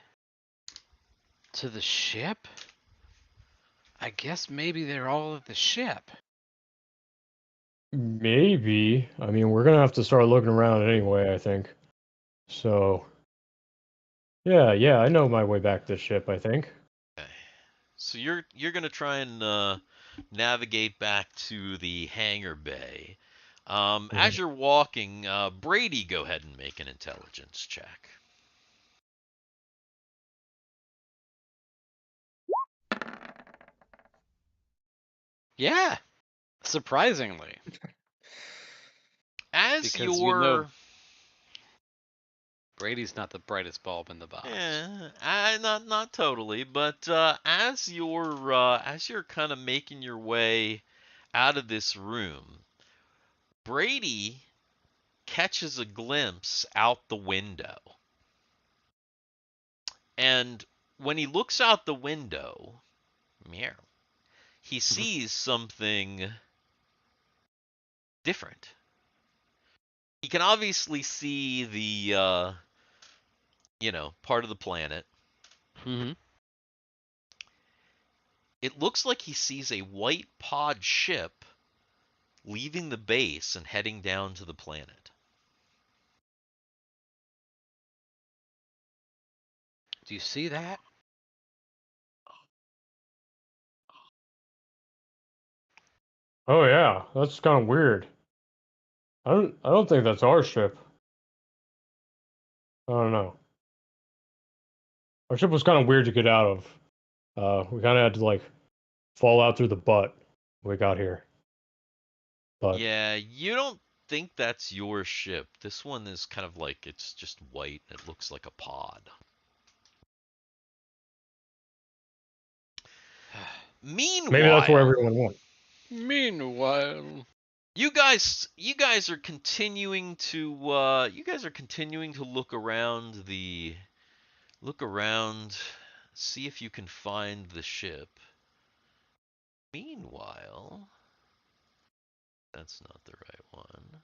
to the ship? I guess maybe they're all at the ship. maybe. I mean, we're gonna have to start looking around anyway, I think. So yeah, I know my way back to the ship, I think. Okay. So you're gonna try and navigate back to the hangar bay. As you're walking, Brady, go ahead and make an intelligence check. Yeah, surprisingly. As Because you're Brady's not the brightest bulb in the box. Yeah, not totally, but as you're kind of making your way out of this room, Brady catches a glimpse out the window. And when he looks out the window, he sees something different. He can obviously see the part of the planet. Mm-hmm. It looks like he sees a white pod ship leaving the base and heading down to the planet. Do you see that? Oh yeah, that's kind of weird. I don't think that's our ship. I don't know. Our ship was kind of weird to get out of. We kind of had to like fall out through the butt when we got here. But Yeah, you don't think that's your ship. This one is kind of like, it's just white. It looks like a pod. Meanwhile, Maybe that's where everyone went. Meanwhile, you guys are continuing to look around, see if you can find the ship. Meanwhile, that's not the right one.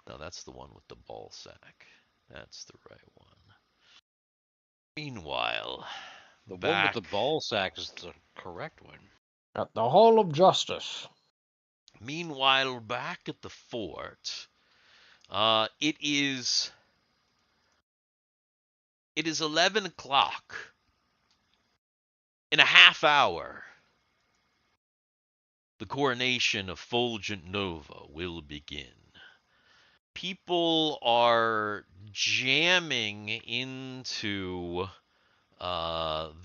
No, that's the one with the ball sack. That's the right one. Meanwhile, the one back, with the ball sack is the correct one. At the Hall of Justice. Meanwhile, back at the fort, it is 11 o'clock. In a half hour, the coronation of Fulgent Nova will begin. People are jamming into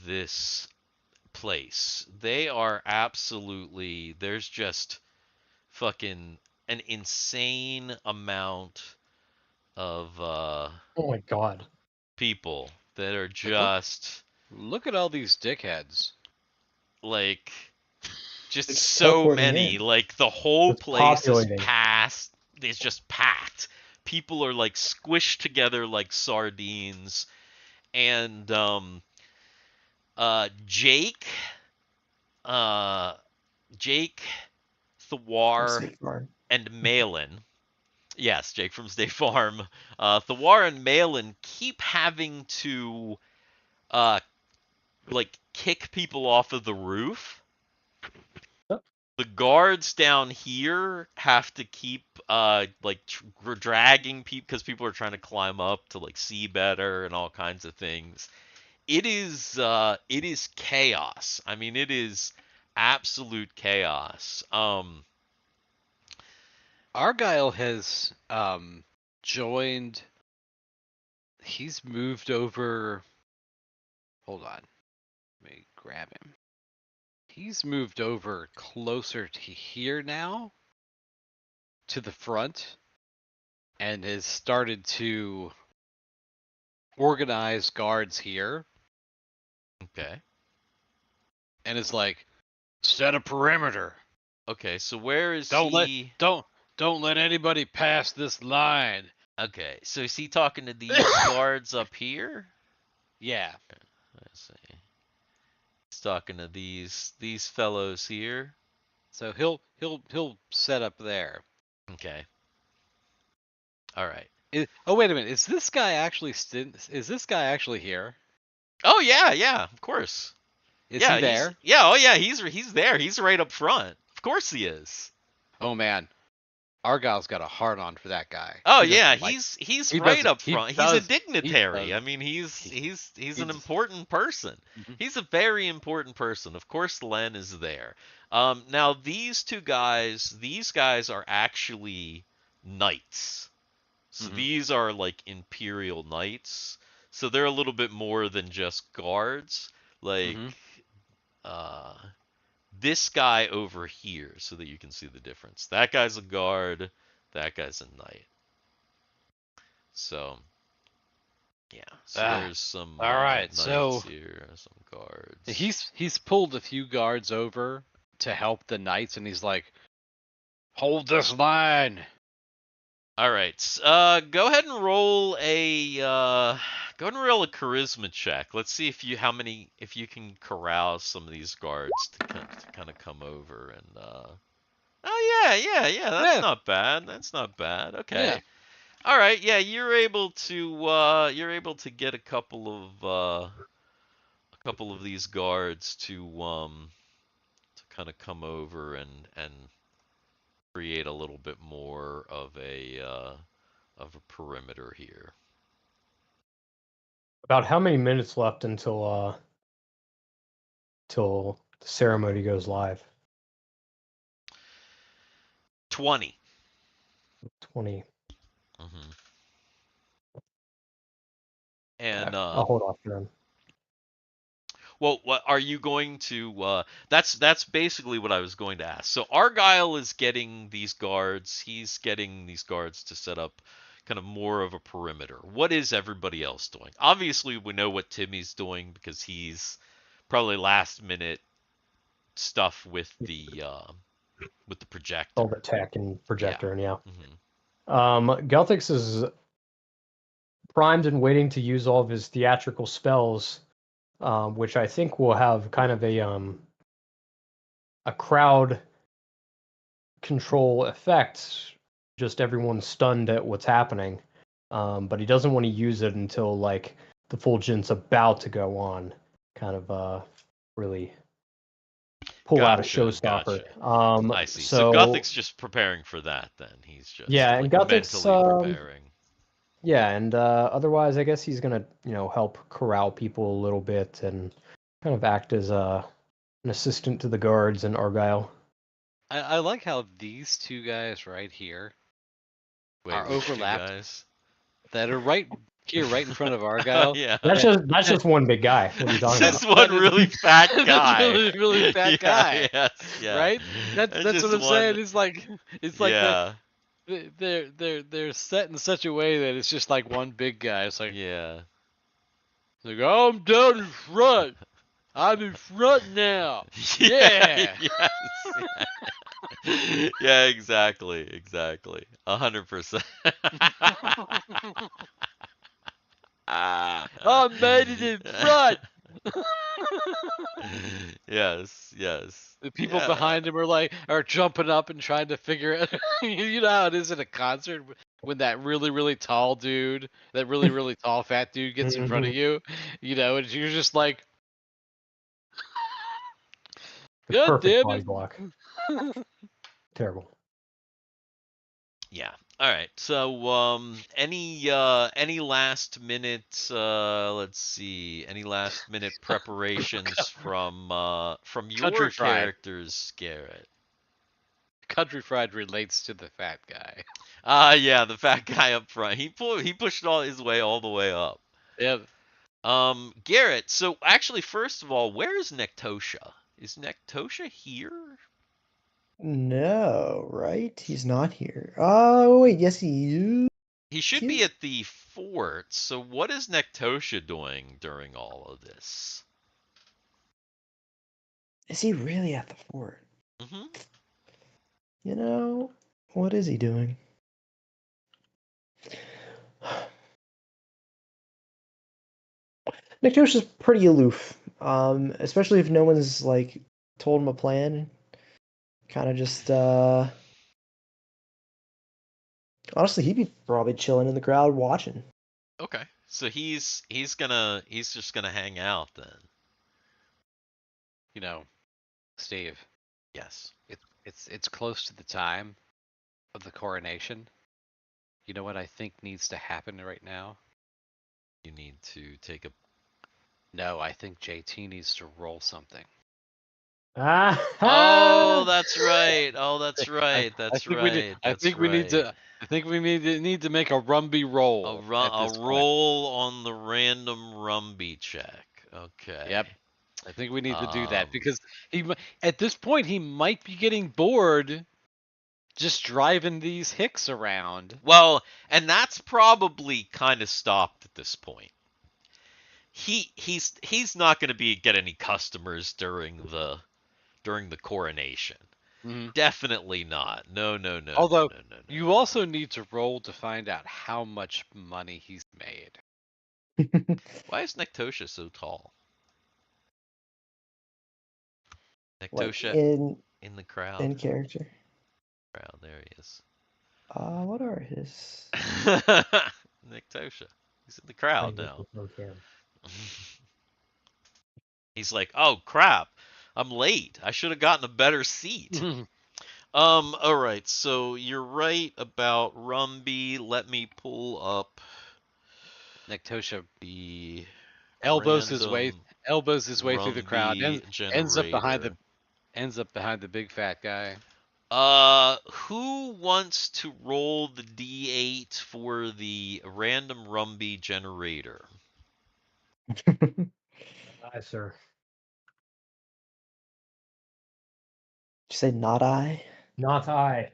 this place. They are absolutely, there's just fucking an insane amount of Oh my god. people that are Look- just Look at all these dickheads. like just It's so teleporting many. in. Like the whole It's place populating. is just packed. People are like squished together like sardines. And Jake, Thiwar, State Farm. and Malin. Yes, Jake from State Farm. Thiwar and Malin keep having to like kick people off of the roof. Yep. The guards down here have to keep dragging people because people are trying to climb up to like see better and all kinds of things. It is chaos. I mean, it is absolute chaos. Argyle has joined. He's moved over. Hold on. Let me grab him. He's moved over closer to here now, to the front, and has started to organize guards here, Okay. and is like, set a perimeter. Okay, so where is Don't let he? don't let anybody pass this line. Okay, so is he talking to these guards up here? Yeah. Let's see. He's talking to these fellows here. So he'll set up there. Okay. All right. Oh wait a minute. Is this guy actually here? Oh yeah, of course. Is Yeah, he there? He's there. He's right up front. Of course he is. Oh man, Argyle's got a hard on for that guy. Oh He doesn't yeah, like- he's he right doesn't- up he front. He's does- a dignitary. does. I mean, he's an does. important person. Mhm. He's a very important person. Of course, Len is there. Now these guys are actually knights. So Mhm. these are like imperial knights. So they're a little bit more than just guards. Like Mhm. this guy over here, so that you can see the difference. That guy's a guard. That guy's a knight. So, yeah. So there's some all right, knights so- here, some guards. He's pulled a few guards over to help the knights, and he's like, "Hold this line." All right. Go ahead and roll a charisma check. Let's see if you can corral some of these guards to kind of come over and Oh yeah. That's Yeah. not bad. That's not bad. Okay. Yeah. All right. Yeah, you're able to get a couple of these guards to kind of come over and create a little bit more of a perimeter here. About how many minutes left until the ceremony goes live? 20. 20. Mm-hmm. And I'll hold off then. Well, what are you going to? That's basically what I was going to ask. So Argyle is getting these guards. He's getting these guards to set up kind of more of a perimeter. What is everybody else doing? Obviously, we know what Timmy's doing because he's probably last minute stuff with the projector. All the tech and projector, and yeah. Mhm. Guthix is primed and waiting to use all of his theatrical spells, which I think will have kind of a crowd control effect. Just everyone's stunned at what's happening, but he doesn't want to use it until like the Fulgent's about to go on. Kind of really pull out a Gotcha, showstopper. gotcha. I see. So Guthix just preparing for that. Then he's just yeah, and like, Guthix mentally preparing. Yeah, and otherwise, I guess he's gonna, help corral people a little bit and kind of act as an assistant to the guards in Argyle. I like how these two guys right here Wait, are which two overlapped. guys? That are right here, right in front of Argyle. Yeah. That's just one big guy. What are you talking Just about? one really fat guy. That's really fat Yeah, guy. yes, yeah. Right? That's just what I'm one- saying. It's like yeah, they're set in such a way that it's just like one big guy. It's like, yeah. like, oh, I'm down in front. I'm in front now. Yeah. Yes. Yeah. Yeah, exactly. 100%. I made it in front. Yes. The people Yeah. behind him are jumping up and trying to figure out. You know how it is at a concert when that really, really tall dude, that really, really tall fat dude gets in front of you, and you're just like, The God perfect damn body it. block. Terrible. Yeah. All right. So, any last minute, let's see, any last minute preparations from your Country Fried. characters, Garrett? Country Fried relates to the fat guy. Yeah, the fat guy up front. He pushed all his way all the way up. Yeah. Garrett. So actually, first of all, where is Nektosha? Is Nektosha here? No, right? He's not here. Oh, wait, yes, he is. He should be at the fort. So what is Nektosha doing during all of this? Is he really at the fort? Mm-hmm. What is he doing? Nektosha's pretty aloof, especially if no one's like told him a plan. Kind of just, honestly, he'd be probably chilling in the crowd watching. Okay. So he's just gonna hang out then. Steve. Yes. It's close to the time of the coronation. You know what I think needs to happen right now? You need to take a. No, I think JT needs to roll something. Oh, that's right. Oh, that's right. That's right. I think we need to make a Rumbe roll. A roll on the random Rumbe check. Okay. Yep. I think we need to do that because at this point he might be getting bored just driving these hicks around. Well, and that's probably kind of stopped at this point. He's not going to get any customers during the coronation. Mm-hmm. Definitely not. No. Although no. You also need to roll to find out how much money he's made. Why is Nektosha so tall? Nektosha like in the crowd. in character. Crowd, there he is. What are his? Nektosha. He's in the crowd now. He's like, oh crap, I'm late. I should have gotten a better seat. All right. So you're right about Rumbe. Let me pull up Nektosha the elbows his way through the crowd and generator. ends up behind the big fat guy. Who wants to roll the D8 for the random Rumbe generator? Hi, sir. you say not I? Not I.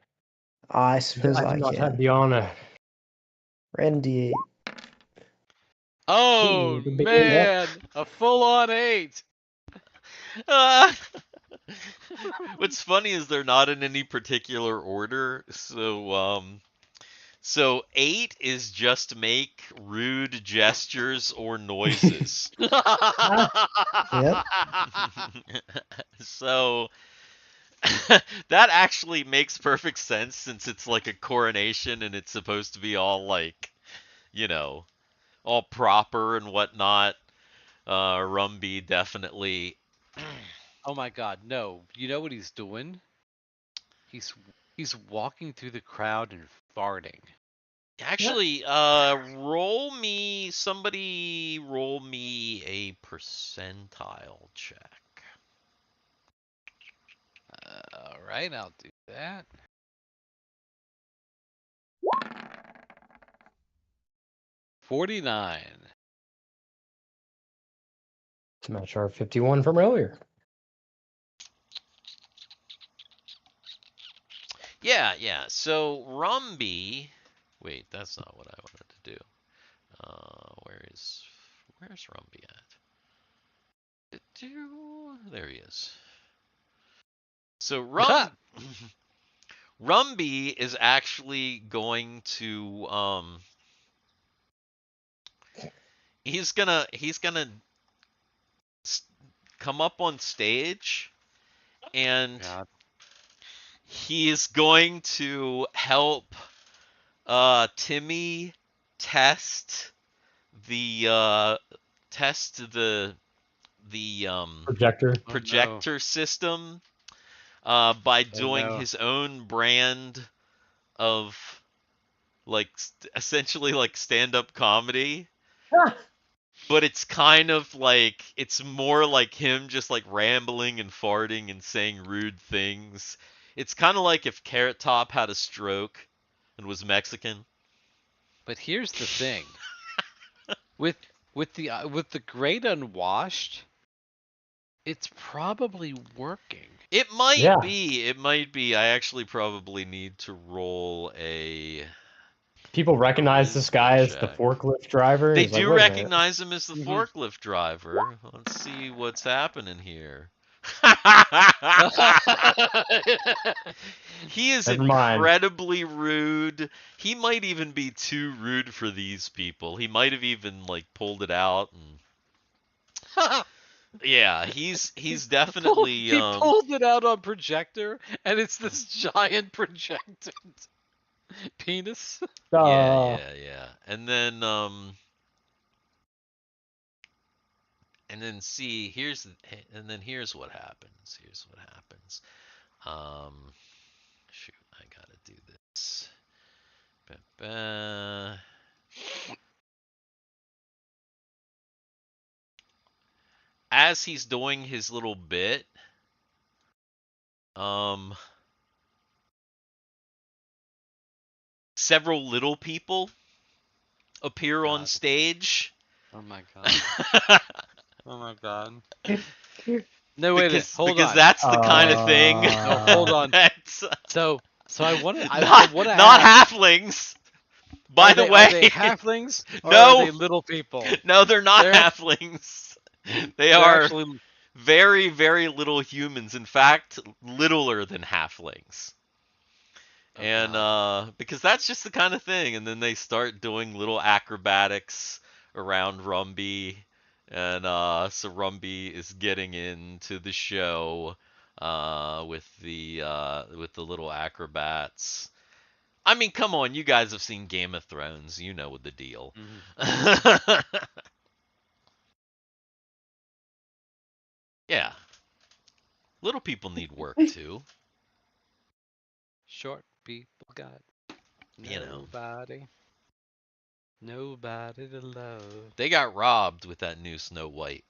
I suppose I do I not have can. the honor. Random D8. Oh Ooh, the big man, a full-on 8. Uh, what's funny is they're not in any particular order. So 8 is just make rude gestures or noises. Yep. So that actually makes perfect sense since it's like a coronation and it's supposed to be all like, all proper and whatnot. Rumbe definitely. Oh my god, no. You know what he's doing? He's walking through the crowd and farting. Actually, somebody roll me a percentile check. Alright, I'll do that. $49. To match our 51 from earlier. Yeah. So Rumbe, wait, that's not what I wanted to do. Where's Rumbe at? There he is. So Rumbe is actually going to he's gonna come up on stage and God. he is going to help Timmy test the projector system by doing his own brand of essentially like stand-up comedy. But it's kind of like, it's more like him just like rambling and farting and saying rude things. It's kind of like if Carrot Top had a stroke and was Mexican. But here's the thing. with the Great Unwashed, it's probably working. It might Yeah. be. It might be. I actually probably need to roll a... People recognize this guy as the check. forklift driver. They He's like, do "Wait a minute." recognize him as the forklift driver. Let's see what's happening here. He is Never mind. incredibly rude. He might even be too rude for these people. He might have even like pulled it out and yeah, he's definitely He pulled it out on projector, and it's this giant projected penis. Uh, Yeah. And then see, here's what happens. Shoot, I gotta do this. As he's doing his little bit, several little people appear on stage. Oh my god. Oh my god. No, wait a minute. Hold on. Because that's the kind of thing. No, hold on. So I want to. Not halflings. By the way, are they halflings? Or No. Are they little people? No, they're not They're- halflings. They They're are actually. very, very little humans. In fact, littler than halflings. Oh, And God. because that's just the kind of thing. And then they start doing little acrobatics around Rumbe. And so Rumbe is getting into the show with the little acrobats. I mean, come on, you guys have seen Game of Thrones. You know the deal. Yeah. Little people need work too. Short people got You know. Nobody to love. They got robbed with that new Snow White.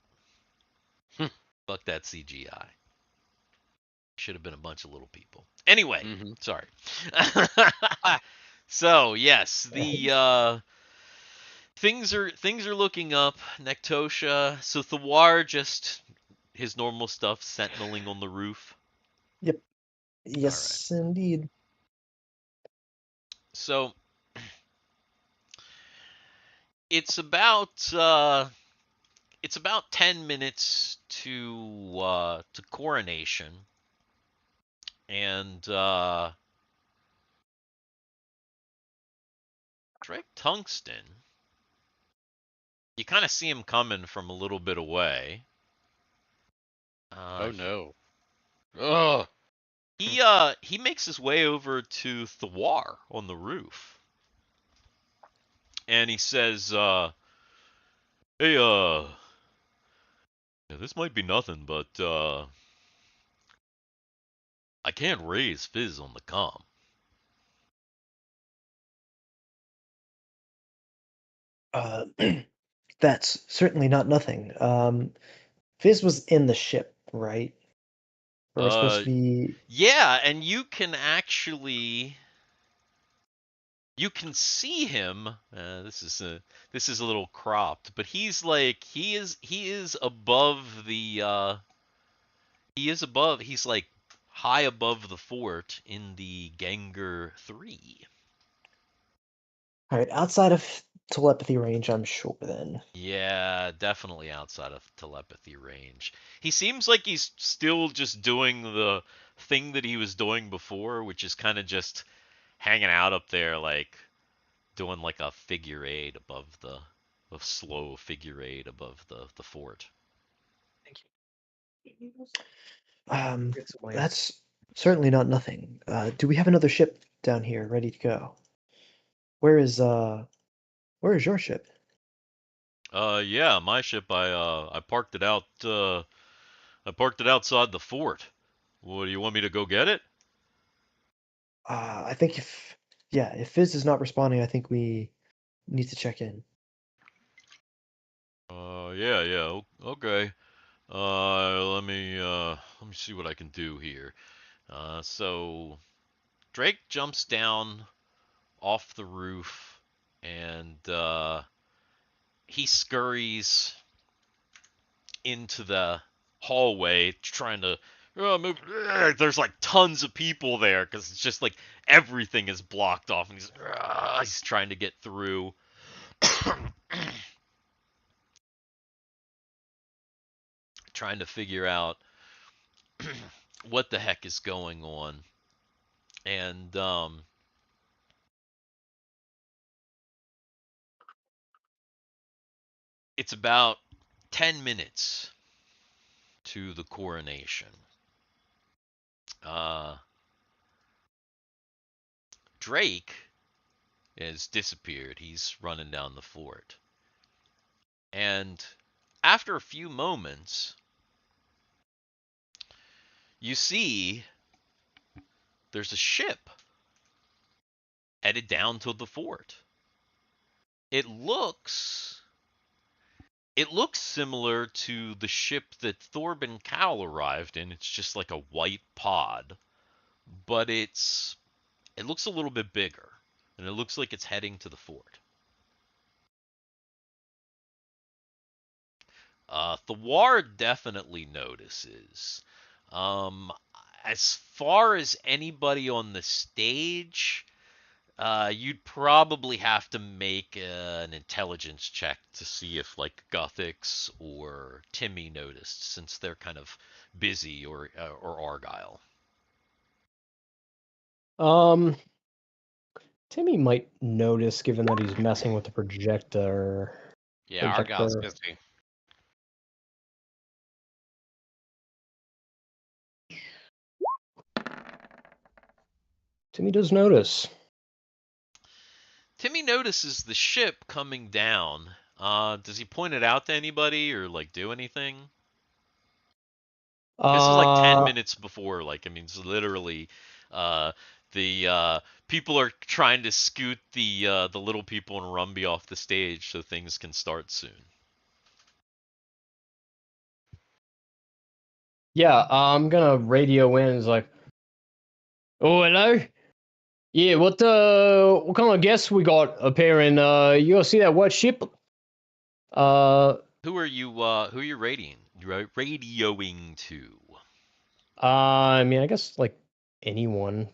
Fuck that CGI. Should have been a bunch of little people. Anyway, sorry. So yes, the things are looking up. Nektosha. So Thiwar just his normal stuff, sentineling on the roof. Yep. Yes, indeed. So it's about 10 minutes to coronation, and Drake Tungsten, you kind of see him coming from a little bit away. Oh no. Ugh. He makes his way over to Thiwar on the roof, and he says, "Hey, yeah, this might be nothing, but I can't raise Fizz on the comm." Uh, that's certainly not nothing. Fizz was in the ship, right? Or we're supposed Uh, to be. yeah, and you can actually see him. This is a little cropped, but he's like he is above the he's like high above the fort in the Ganger 3. All right, outside of telepathy range, I'm sure then. Yeah, definitely outside of telepathy range. He seems like he's still just doing the thing that he was doing before, which is kind of just hanging out up there, like doing like a figure eight above a slow figure eight above the fort. That's certainly not nothing. Do we have another ship down here ready to go? Where is your ship? Yeah, my ship, I parked it out I parked it outside the fort. What, do you want me to go get it? I think if Fizz is not responding, I think we need to check in. Yeah, okay. Let me see what I can do here. So Drake jumps down off the roof, and he scurries into the hallway trying to move. There's like tons of people there because it's just like everything is blocked off, and he's trying to get through. Trying to figure out what the heck is going on. And it's about 10 minutes to the coronation. Uh, Drake has disappeared. He's running down the fort. And after a few moments, you see there's a ship headed down to the fort. It looks similar to the ship that Thorb and Cal arrived in. It's just like a white pod, but it looks a little bit bigger, and it looks like it's heading to the fort. Thiwar definitely notices. Um, as far as anybody on the stage, you'd probably have to make an intelligence check to see if like Guthix or Timmy noticed, since they're kind of busy, or Argyle. Timmy might notice, given that he's messing with the projector. Yeah, Argyle's busy. Timmy does notice. Timmy notices the ship coming down. Does he point it out to anybody or like do anything? This is like 10 minutes before, like, I mean, it's literally, the people are trying to scoot the little people in Rumbe off the stage so things can start soon. Yeah, I'm gonna radio in. It's like, oh, hello. Yeah, what kind of guests we got appearing? You gonna see that white ship? Who are you radioing to? I mean, I guess like anyone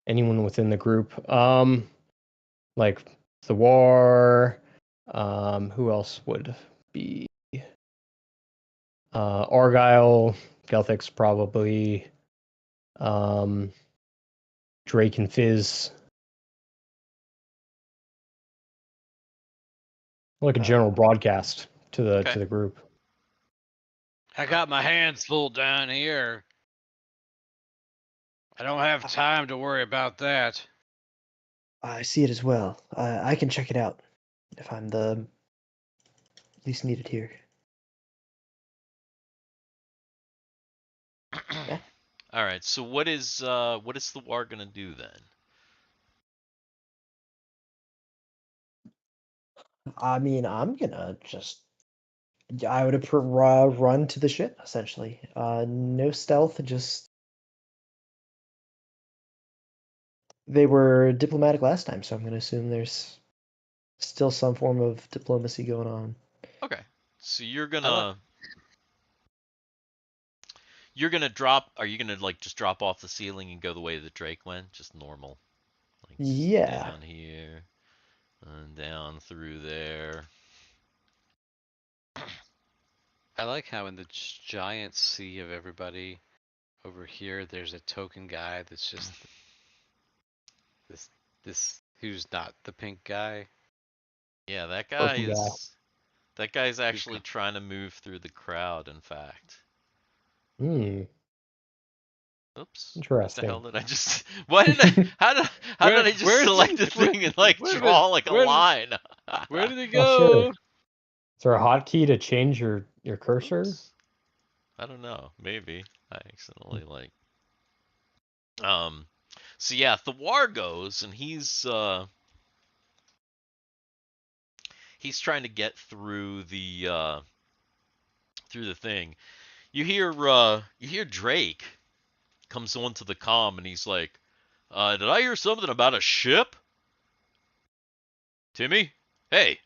within the group. Like Thiwar. Who else would be? Argyle, Guthix probably. Drake and Fizz. Like a general broadcast to the group. I got my hands full down here. I don't have time to worry about that. I see it as well. I can check it out if I'm the least needed here. Yeah. All right. So what is the war gonna do then? I mean, I'm gonna just. I would run to the ship essentially. No stealth, just. They were diplomatic last time, so I'm gonna assume there's still some form of diplomacy going on. Okay. So you're gonna drop. Are you gonna like just drop off the ceiling and go the way that Drake went? Just normal. Like Yeah. down here and down through there. I like how in the giant sea of everybody over here, there's a token guy that's just this who's not the pink guy. Yeah, that guy Purple guy. that guy's actually trying to move through the crowd, in fact. Hmm. Oops. Interesting. What the hell did I just why did I how did I just select the thing and like draw like a line? Where did he Oh, go? sure. Is there a hotkey to change your cursor? Oops. I don't know. Maybe I accidentally like. So yeah, Thiwar goes and he's trying to get through the thing. You hear Drake comes onto the comm and he's like, did I hear something about a ship? Timmy? Hey.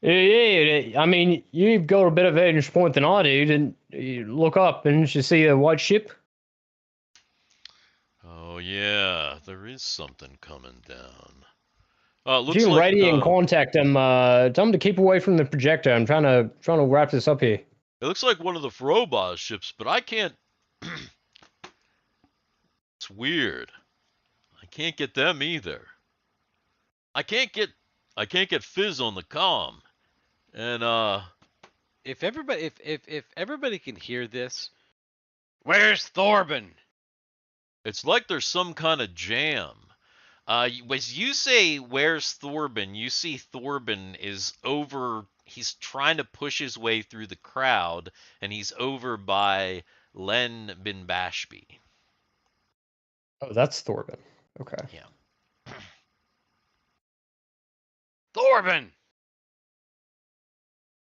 Yeah, I mean, you've got a better vantage point than I do. And you look up and you see a white ship. Oh yeah, there is something coming down. Looks You can like radio and contact them. Tell them to keep away from the projector. I'm trying to wrap this up here. it looks like one of the Froboz ships, but I can't. It's weird. I can't get them either. I can't get Fizz on the comm. And If everybody can hear this, where's Thorben? it's like there's some kind of jam. As you say, where's Thorben? You see Thorben is over. He's trying to push his way through the crowd, and he's over by Len bin Bashby. Oh, that's Thorben. Okay. Yeah. Thorben!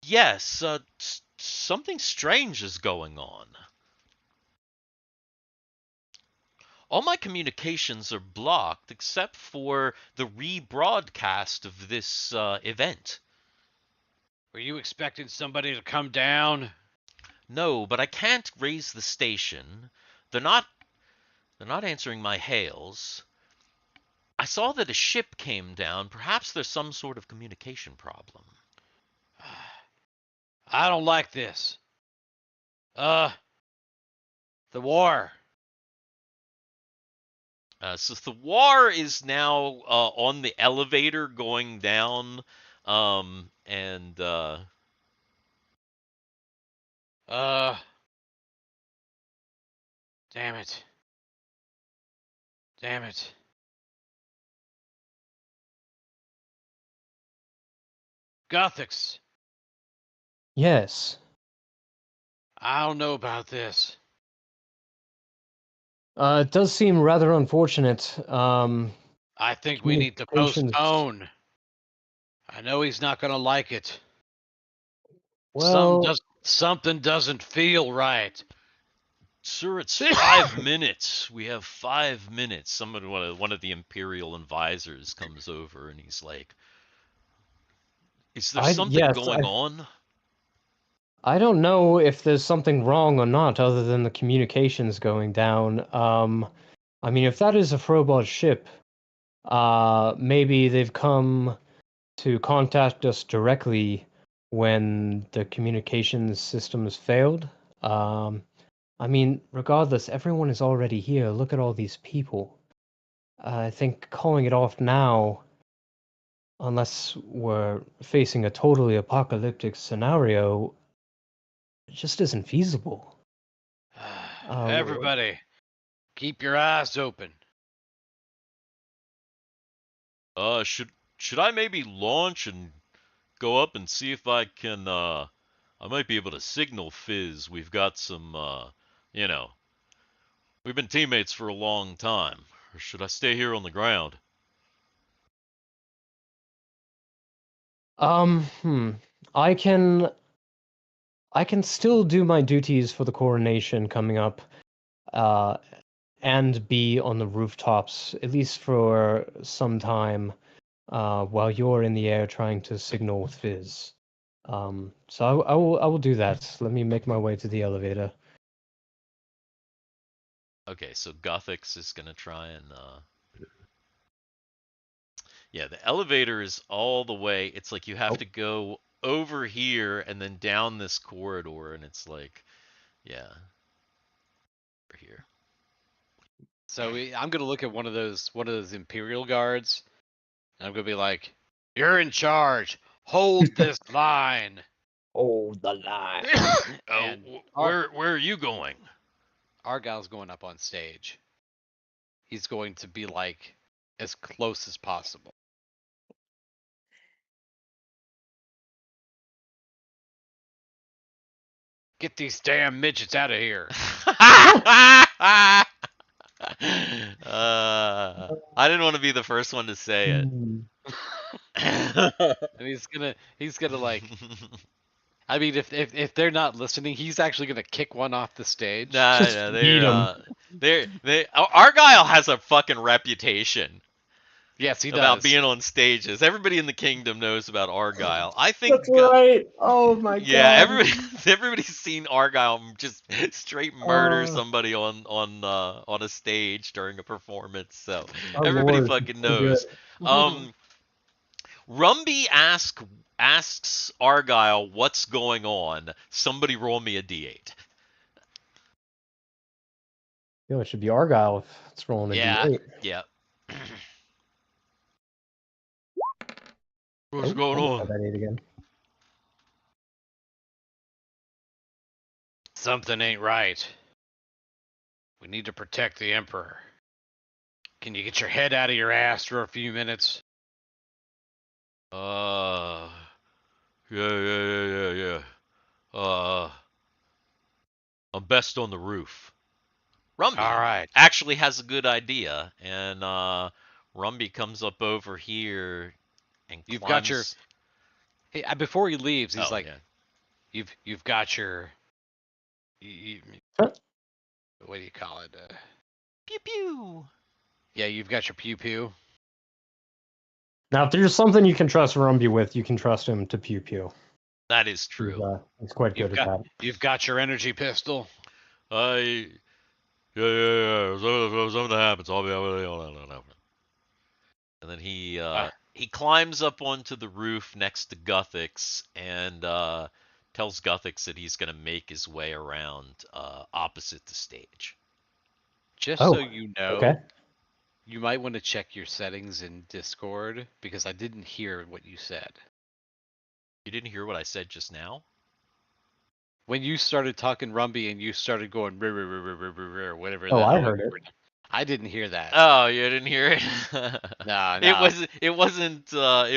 Yes, something strange is going on. All my communications are blocked except for the rebroadcast of this event. Were you expecting somebody to come down? No, but I can't raise the station. They're not answering my hails. I saw that a ship came down. Perhaps there's some sort of communication problem. I don't like this. The war. So Thiwar is now on the elevator going down, and damn it. Damn it. Guthix, Yes. I don't know about this. It does seem rather unfortunate. I think we need to Communications- postpone. I know he's not going to like it. Well, Something doesn't feel right. sir, it's 5 minutes. We have 5 minutes. One of the Imperial advisors comes over and he's like, "Is there something going on?" I don't know if there's something wrong or not, other than the communications going down. I mean, if that is a Froboz ship, maybe they've come to contact us directly when the communications systems failed. I mean, regardless, everyone is already here. Look at all these people. I think calling it off now, unless we're facing a totally apocalyptic scenario, just isn't feasible. Everybody, keep your eyes open. Should I maybe launch and go up and see if I can I might be able to signal Fizz. We've got some you know, we've been teammates for a long time. Or should I stay here on the ground? Hmm. I can still do my duties for the coronation coming up, and be on the rooftops at least for some time, while you're in the air trying to signal with Fizz. So I will do that. Let me make my way to the elevator. Okay, so Guthix is gonna try and yeah, the elevator is all the way. It's like you have to go over here and then down this corridor, and it's like, yeah, over here. So I'm gonna look at one of those Imperial guards, and I'm gonna be like, "You're in charge. Hold this line." Hold the line. And Where are you going? Argyle's going up on stage. He's going to be like as close as possible. Get these damn midgets out of here. I didn't want to be the first one to say it. And he's gonna like, I mean, if they're not listening, he's actually gonna kick one off the stage. Just beat 'em. Argyle has a fucking reputation Yes, he about does. being on stages. Everybody in the kingdom knows about Argyle. I think That's right. Oh my yeah, god. everybody's seen Argyle just straight murder Uh. somebody on a stage during a performance. So Our everybody Lord, fucking so good. knows. Rumbe asks Argyle what's going on. Somebody roll me a d8. It should be Argyle if it's rolling a Yeah. D8. Yeah. Oh, What's going almost on? got that 8 again. Something ain't right. We need to protect the Emperor. Can you get your head out of your ass for a few minutes? Yeah. I'm best on the roof. Rumbe All right. actually has a good idea, and Rumbe comes up over here and You've climbs... got your. Hey, before he leaves, he's Oh, like, yeah. "You've got your. Huh? What do you call it? Pew pew. Yeah, you've got your pew pew. Now, if there's something you can trust Rumby with, you can trust him to pew pew. That is true. He's quite good at that. You've got your energy pistol. Yeah. If something happens, I'll be able. And then he climbs up onto the roof next to Guthix and tells Guthix that he's gonna make his way around opposite the stage. Just Oh, so you know, okay. you might want to check your settings in Discord because I didn't hear what you said. You didn't hear what I said just now? When you started talking Rumby and you started going whatever. Oh, that I all heard you it. were- I didn't hear that. Oh, you didn't hear it? No. It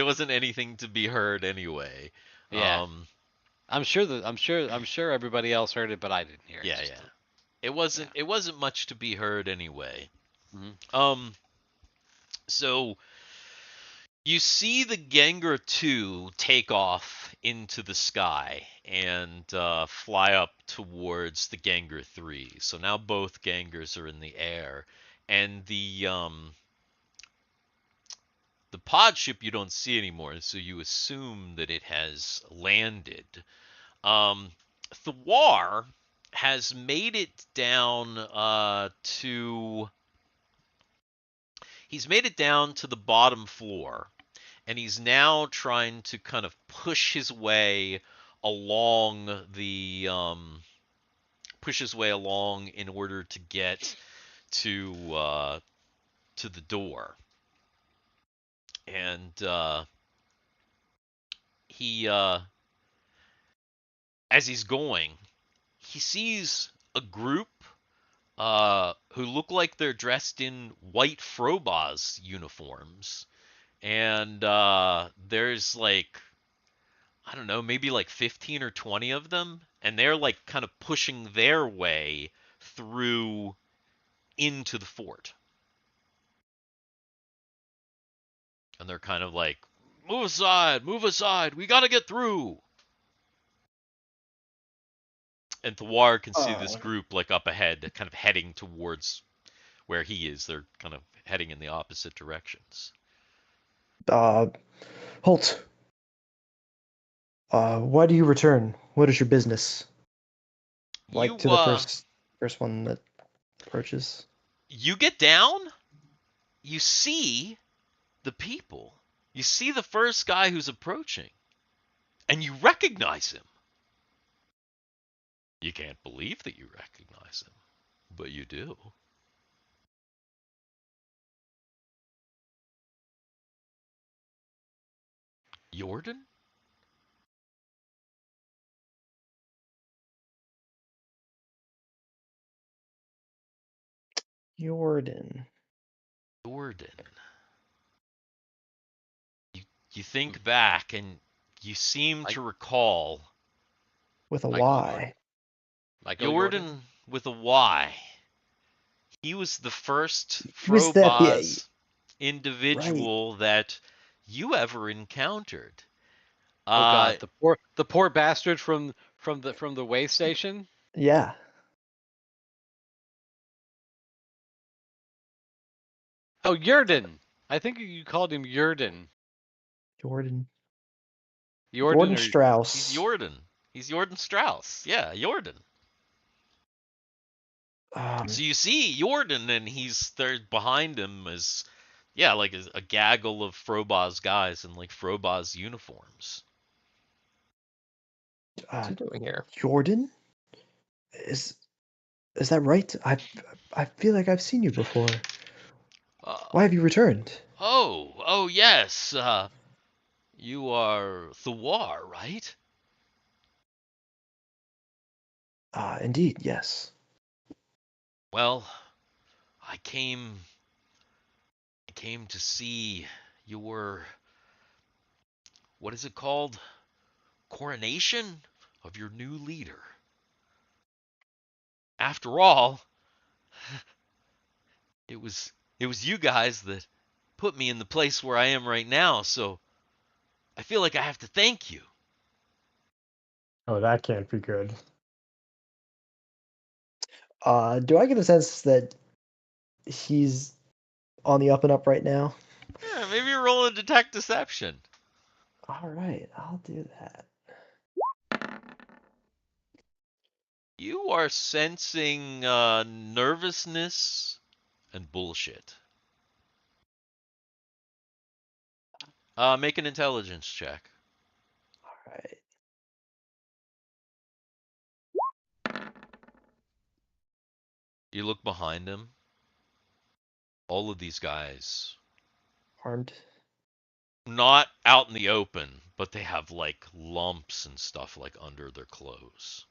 wasn't anything to be heard anyway. Yeah. I'm sure everybody else heard it, but I didn't hear it. Yeah. It wasn't much to be heard anyway. Mhm. So you see the Gengar 2 take off into the sky and fly up towards the Gengar 3. So now both Gengars are in the air, and the pod ship you don't see anymore, so you assume that it has landed. Thiwar has made it down to the bottom floor, and he's now trying to kind of push his way along in order to get to the door. And he as he's going, he sees a group who look like they're dressed in white Froboz uniforms, and there's like, I don't know, maybe like 15 or 20 of them, and they're like kind of pushing their way through into the fort. And they're kind of like, move aside, we gotta get through. And Thiwar can see this group like up ahead, kind of heading towards where he is. They're kind of heading in the opposite directions. Holt. Why do you return? What is your business? Like to the first one that approaches. You get down, you see the people. You see the first guy who's approaching, and you recognize him. You can't believe that you recognize him, but you do. Jordan? Jordan. You think back, and you seem to recall. With a Y. Jordan with a Y. He was the first Froboz individual that you ever encountered. Oh God, the poor bastard from the way station. Yeah. Oh, Jordan. I think you called him Jordan. Jordan Jordan Strauss. He's Jordan. He's Jordan Strauss. Yeah, Jordan. So you see Jordan, and there behind him is, like a gaggle of Froboz guys in like Froboz uniforms. What's he doing here? Jordan? Is that right? I feel like I've seen you before. Why have you returned? Oh yes. You are Thiwar, right? Indeed, yes. Well, I came to see your, what is it called? Coronation of your new leader. After all, it was you guys that put me in the place where I am right now, so I feel like I have to thank you. Oh, that can't be good. Do I get a sense that he's on the up and up right now? Yeah, maybe roll a detect deception. All right, I'll do that. You are sensing nervousness and bullshit. Make an intelligence check. All right. You look behind him. All of these guys, Armed. not out in the open, but they have like lumps and stuff like under their clothes.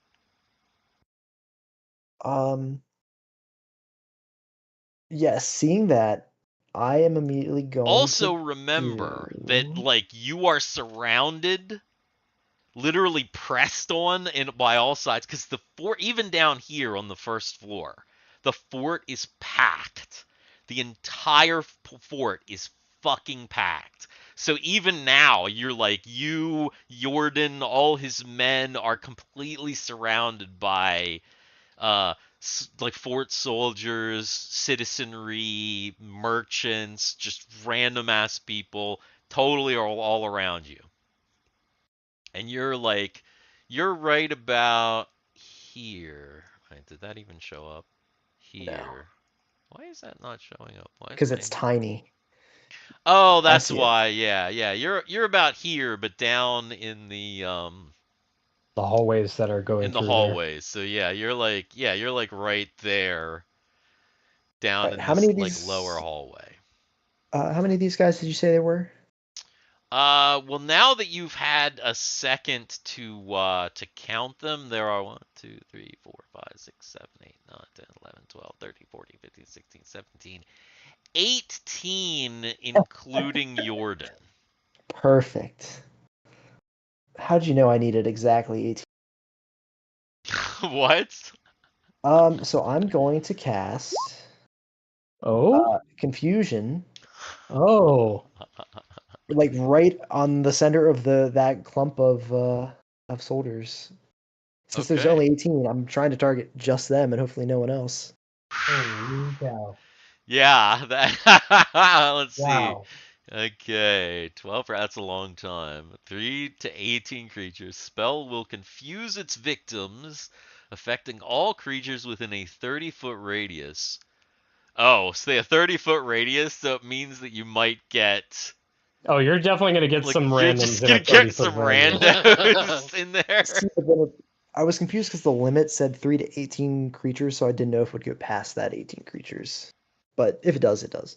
Yes, seeing that, I am immediately going Also to remember that like you are surrounded, literally pressed on by all sides, because the fort, even down here on the first floor, the fort is packed. The entire fort is fucking packed. So even now, you're like, Jordan, all his men are completely surrounded by like fort soldiers, citizenry, merchants, just random ass people, totally all around you. And you're like, You're right about here. Wait, did that even show up? No. Here. Why is that not showing up? Why is Because my it's tiny. Oh, I that's see it. why. Yeah, yeah. You're about here, but down The hallways that are going in the through there. hallways. So you're like right there, down Right. in How many this of like lower these? hallway. How many of these guys did you say there were? Well, now that you've had a second to count them, there are 1, 2, 3, 4, 5, 6, 7, 8, 9, 10, 11, 12, 13, 14, 15, 16, 17, 18, including Jordan. Perfect. How'd you know I needed exactly 18? What? So I'm going to cast Oh? Confusion, Oh. like right on the center of that clump of soldiers. Since there's Okay. only 18, I'm trying to target just them and hopefully no one else. Holy cow. Yeah, let's see. Wow. Okay, 12, that's a long time. 3 to 18 creatures. Spell will confuse its victims, affecting all creatures within a 30-foot radius. Oh, so they have a 30-foot radius, so it means that you might get, Oh, you're definitely gonna get like, some you're just randoms in a gonna get 30-foot some radius. randos in there. See, but then I was confused because the limit said 3 to 18 creatures, so I didn't know if it would go past that 18 creatures. But if it does, it does.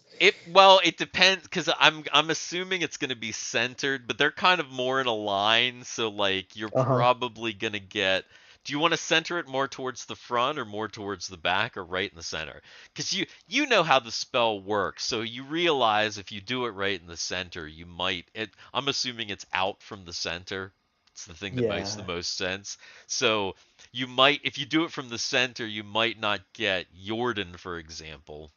Well, it depends because I'm assuming it's gonna be centered, but they're kind of more in a line, so like you're Uh-huh. probably gonna get. Do you want to center it more towards the front or more towards the back or right in the center? Because you know how the spell works, so you realize if you do it right in the center, you might. I'm assuming it's out from the center. It's the thing that makes the Yeah. most sense. So you might, if you do it from the center, you might not get Jordan, for example.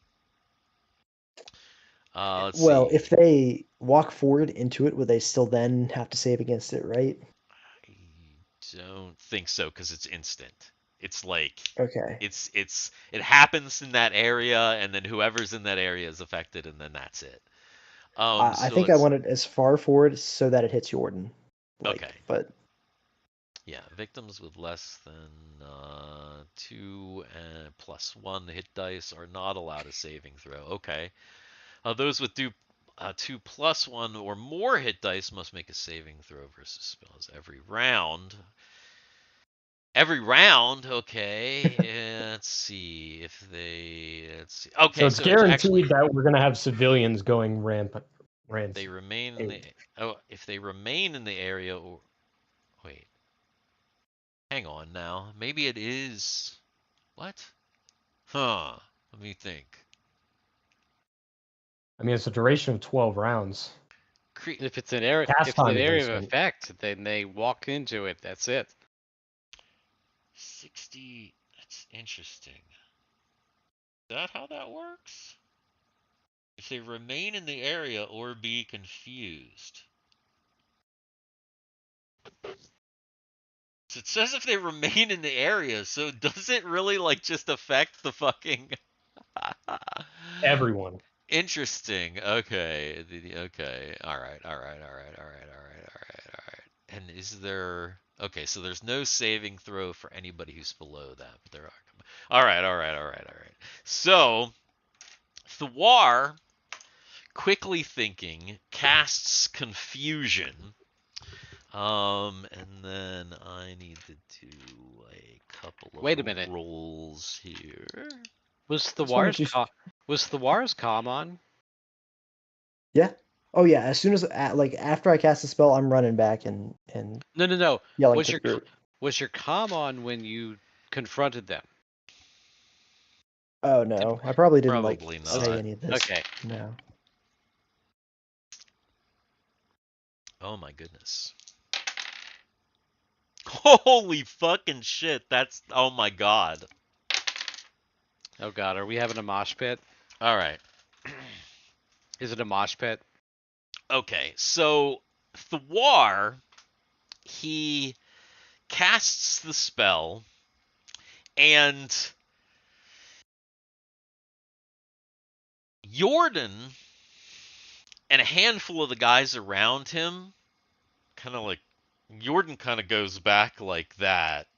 Let's Well, see. if they walk forward into it, would they still then have to save against it, right? I don't think so because it's instant. It's like Okay. it happens in that area, and then whoever's in that area is affected, and then that's it. I So think I let's want it as far forward so that it hits Jordan. okay. But Yeah, victims with less than 2 and +1 hit dice are not allowed a saving throw. Okay. Those with 2 +1 or more hit dice must make a saving throw versus spells every round. Every round, okay. Let's see if they. Let's see. So Okay, it's so it's actually guaranteed that we're gonna have civilians going rampant. they remain in the. Oh, if they remain in the area, or wait, hang on now. Maybe it is. What? Huh. Let me think. I mean, it's a duration of 12 rounds. If it's an area, Cast if it's an time is area of instant. effect, then they walk into it. That's it. 60. That's interesting. Is that how that works? If they remain in the area or be confused. So it says if they remain in the area, so does it really like just affect the fucking Everyone. Interesting. Okay. Okay. All right. All right. All right. All right. All right. All right. All right. And is there? Okay. So there's no saving throw for anybody who's below that, but there are. All right. All right. All right. All right. So Thiwar, quickly thinking, casts confusion. And then I need to do a couple of Wait a minute. rolls here. Was the As long as Wars you- was the Wars calm on? yeah. Oh yeah. As soon as like after I cast the spell, I'm running back and No. yelling Was to your the group. was your calm on when you confronted them? Oh no, I probably didn't Probably like not. say any of this. Okay. No. Oh my goodness. Holy fucking shit. That's, oh my god. Oh God, are we having a mosh pit? All right. Is it a mosh pit? Okay. So Thiwar, he casts the spell and Jordan and a handful of the guys around him kind of like Jordan kind of goes back like that,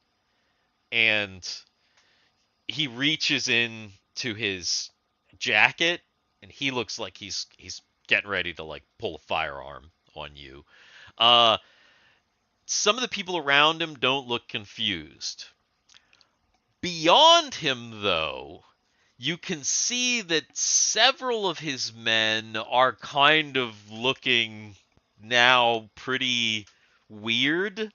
and he reaches in to his jacket, and he looks like he's getting ready to like pull a firearm on you. Some of the people around him don't look confused. Beyond him, though, you can see that several of his men are kind of looking now pretty weird,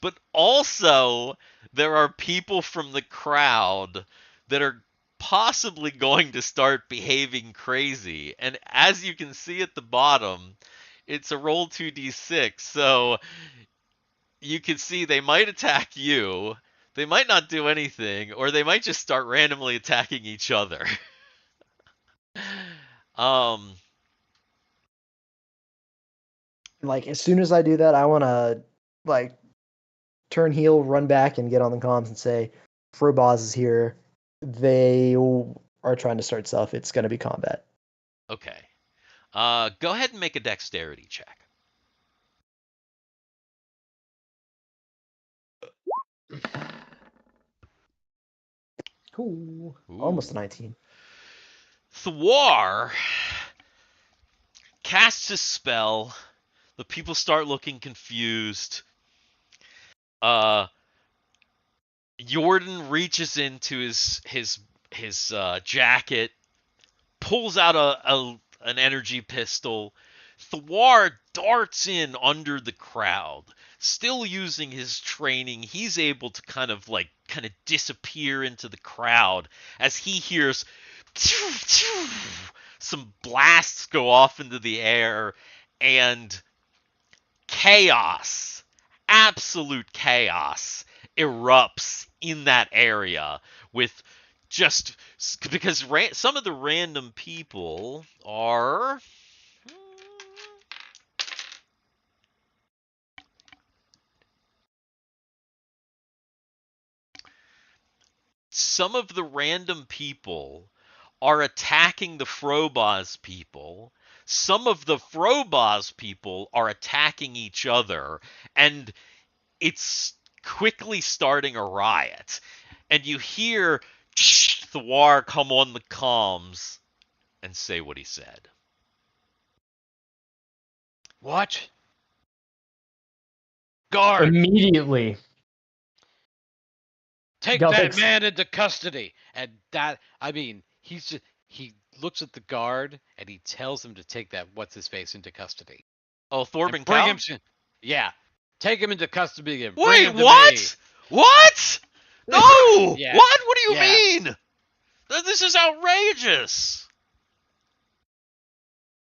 but also there are people from the crowd that are possibly going to start behaving crazy. And as you can see at the bottom, it's a roll 2d6, so you can see they might attack you, they might not do anything, or they might just start randomly attacking each other. Like as soon as I do that, I want to like turn heel, run back, and get on the comms and say, "Froboz is here. They are trying to start stuff. It's going to be combat." Okay. Go ahead and make a dexterity check. Cool. Ooh. Almost a 19. Thiwar casts his spell. The people start looking confused. Jordan reaches into his jacket, pulls out an energy pistol. Thiwar darts in under the crowd. Still using his training, he's able to kind of disappear into the crowd as he hears some blasts go off into the air, and chaos, absolute chaos, erupts in that area with just because some of the random people are attacking the Froboz people. Some of the Froboz people are attacking each other, and it's quickly starting a riot. And you hear Thiwar come on the comms and say what he said. What? Guard! Immediately. Take Guthix. that man into custody. And that, I mean, he looks at the guard and he tells him to take that what's-his-face into custody. Oh, Thorben Bring Cow? him yeah. Take him into custody and bring Wait, him to what? me. What? No! Yeah. What? What do you Yeah. mean? This is outrageous.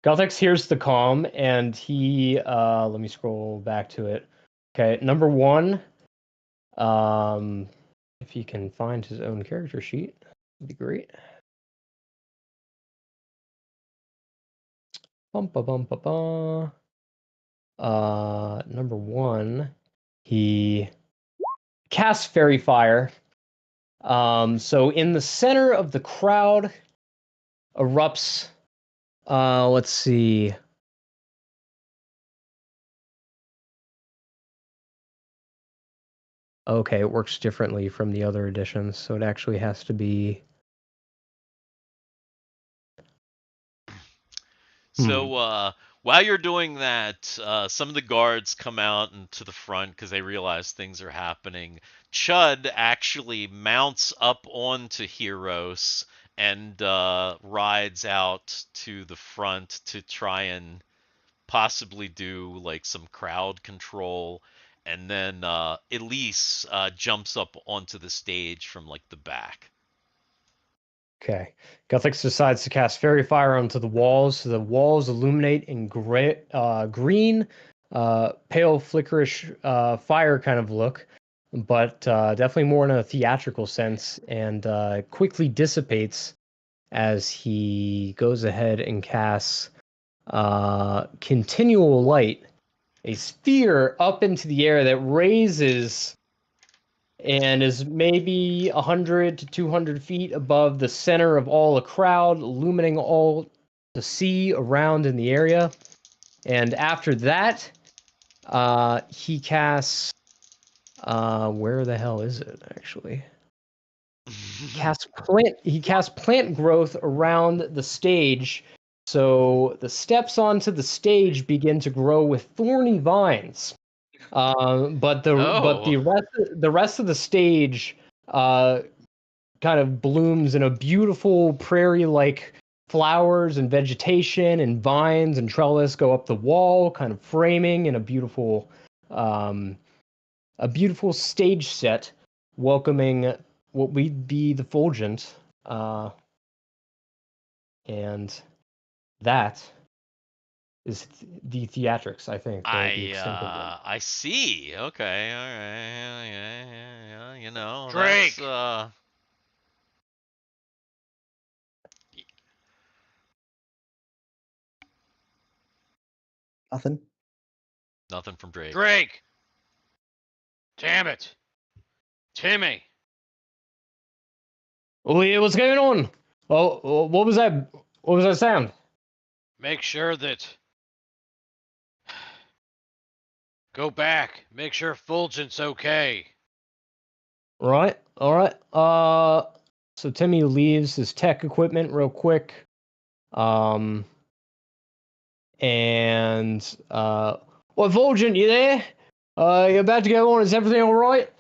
Guthix hears the comm, and he, let me scroll back to it. Okay, number one, if he can find his own character sheet, that'd be great. Number one, he casts Fairy Fire. So in the center of the crowd erupts, let's see. Okay, it works differently from the other editions, so it actually has to be... So while you're doing that, some of the guards come out and to the front because they realize things are happening. Chud actually mounts up onto Heroes and rides out to the front to try and possibly do like some crowd control. And then Elise jumps up onto the stage from like the back. Okay. Guthix decides to cast Fairy Fire onto the walls. So the walls illuminate in green, pale, flickerish fire kind of look, but definitely more in a theatrical sense, and quickly dissipates as he goes ahead and casts Continual Light, a sphere up into the air that raises and is maybe 100 to 200 feet above the center of all the crowd, illuminating all the sea around in the area. And after that, he casts. Where the hell is it actually? He casts plant growth around the stage, so the steps onto the stage begin to grow with thorny vines. But Oh. the rest of the stage kind of blooms in a beautiful prairie-like flowers and vegetation, and vines and trellis go up the wall, kind of framing in a beautiful stage set, welcoming what would be the Fulgent, and that is the theatrics, I think. The extent of them. I see. Okay, all right, yeah. You know, Drake! that's Nothing. nothing from Drake. Drake! Damn it! Timmy! Oh yeah, what's going on? Oh, what was that? What was that sound? Make sure that. Go back. Make sure Fulgent's okay. Right. All right. So Timmy leaves his tech equipment real quick. And what, Fulgent, you there? You about to go on? Is everything all right?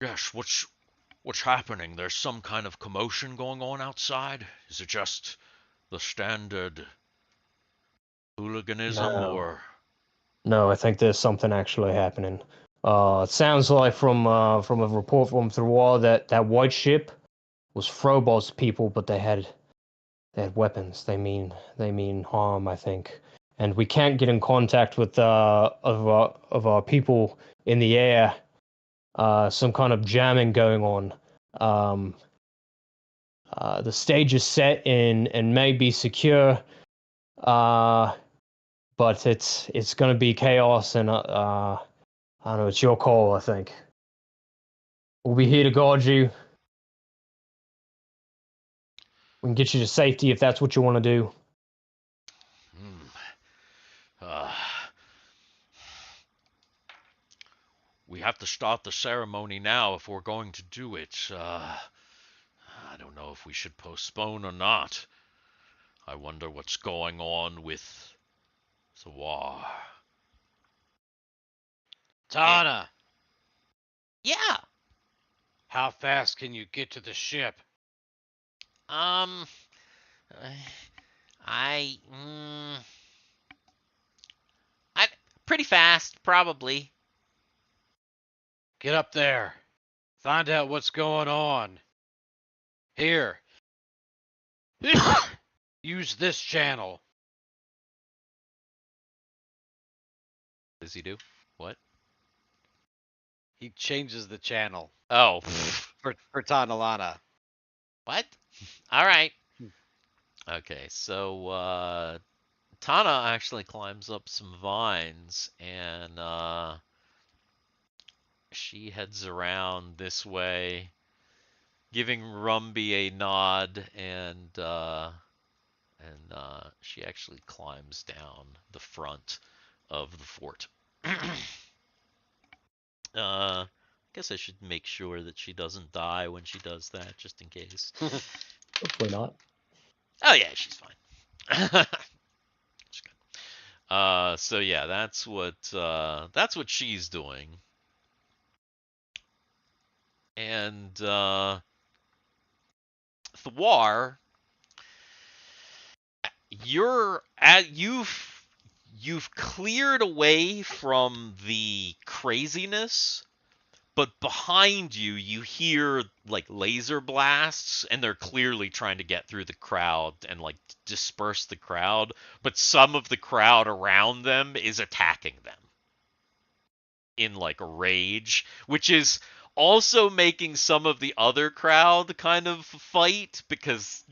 Yes. What's happening? There's some kind of commotion going on outside. Is it just the standard hooliganism, No. or? No, I think there's something actually happening. It sounds like from a report from Thiwar that white ship was Froboz people, but they had weapons. They mean harm, I think. And we can't get in contact with of our people in the air. Some kind of jamming going on. The stage is set and may be secure. But it's gonna be chaos, and I don't know. It's your call, I think. We'll be here to guard you. We can get you to safety if that's what you want to do. We have to start the ceremony now if we're going to do it. I don't know if we should postpone or not. I wonder what's going on with Thiwar. Tana! Yeah. How fast can you get to the ship? I pretty fast, probably. Get up there. Find out what's going on. Here. Use this channel. What does he do? What? He changes the channel Oh. for Tanalana. What? All right. Okay, so Tana actually climbs up some vines, and she heads around this way, giving Rumbe a nod, and she actually climbs down the front of the fort. Guess I should make sure that she doesn't die when she does that, just in case. Hopefully not. Oh yeah, she's fine. She's good. So yeah, that's what she's doing. And Thiwar, you've cleared away from the craziness, but behind you you hear like laser blasts, and they're clearly trying to get through the crowd and like disperse the crowd, but some of the crowd around them is attacking them in like a rage, which is also making some of the other crowd kind of fight, because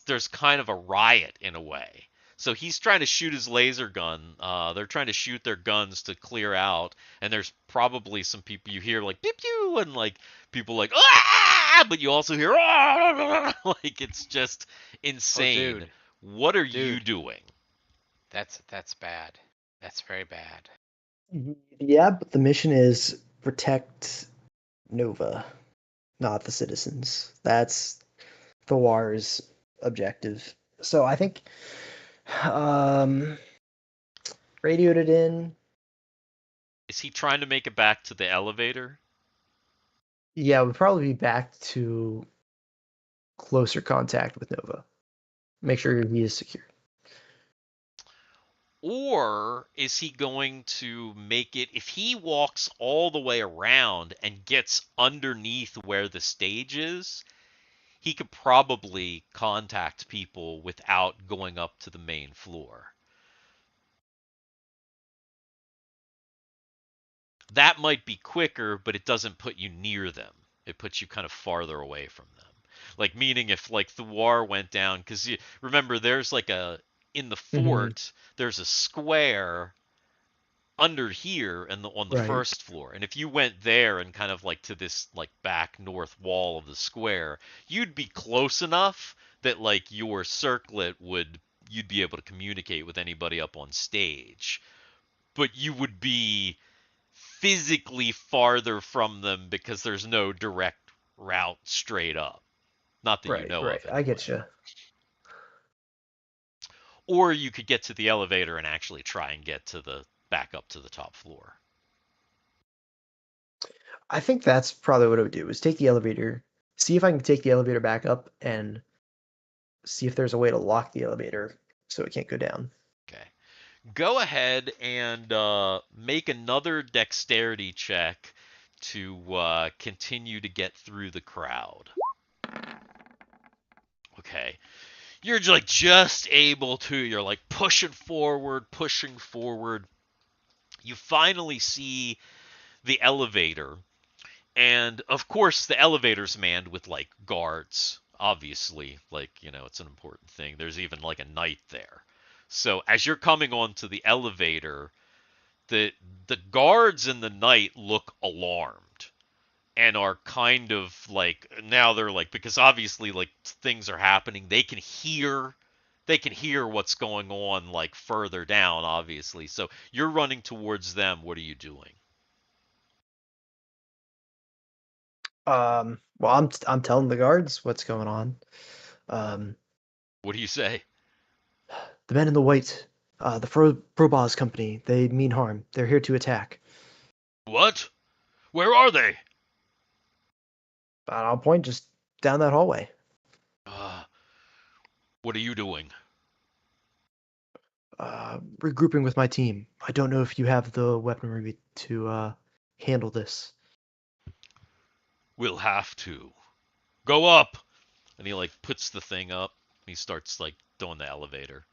there's kind of a riot in a way. So he's trying to shoot his laser gun. They're trying to shoot their guns to clear out, and there's probably some people you hear like pew pew, and like people like ah, but you also hear like it's just insane. dude. What are you Dude. doing? That's bad. That's very bad. Yeah, but the mission is protect Nova, not the citizens. That's Thiwar's objective. So I think radioed it in. Is he trying to make it back to the elevator? Yeah, we'd probably be back to closer contact with Nova. Make sure he is secure. Or is he going to make it, if he walks all the way around and gets underneath where the stage is, he could probably contact people without going up to the main floor. That might be quicker, but it doesn't put you near them. It puts you kind of farther away from them. Like, meaning if, like, Thiwar went down, because you remember there's like in the fort, there's a square under here and on the Right. first floor. And if you went there and kind of like to this like back north wall of the square, you'd be close enough that like your circlet you'd be able to communicate with anybody up on stage. But you would be physically farther from them because there's no direct route straight up. Not that you know of. I get you. Or you could get to the elevator and actually try and get to the back up to the top floor. I think that's probably what I would do, is take the elevator, see if I can take the elevator back up, and see if there's a way to lock the elevator so it can't go down. Okay. Go ahead and make another dexterity check to continue to get through the crowd. Okay. You're just able to, you're like pushing forward. You finally see the elevator. And of course, the elevator's manned with like guards, obviously. Like, it's an important thing. There's even like a knight there. So as you're coming onto the elevator, the guards and the knight look alarmed and are kind of like, now they're like, because obviously like things are happening, they can hear what's going on like further down, obviously. So you're running towards them. What are you doing? Well, I'm telling the guards what's going on. What do you say? The men in the white, the Froboz company, they mean harm. They're here to attack. What? Where are they? I'll point just down that hallway. What are you doing? Regrouping with my team. I don't know if you have the weaponry to handle this. We'll have to. Go up! And he like puts the thing up. He starts like doing the elevator.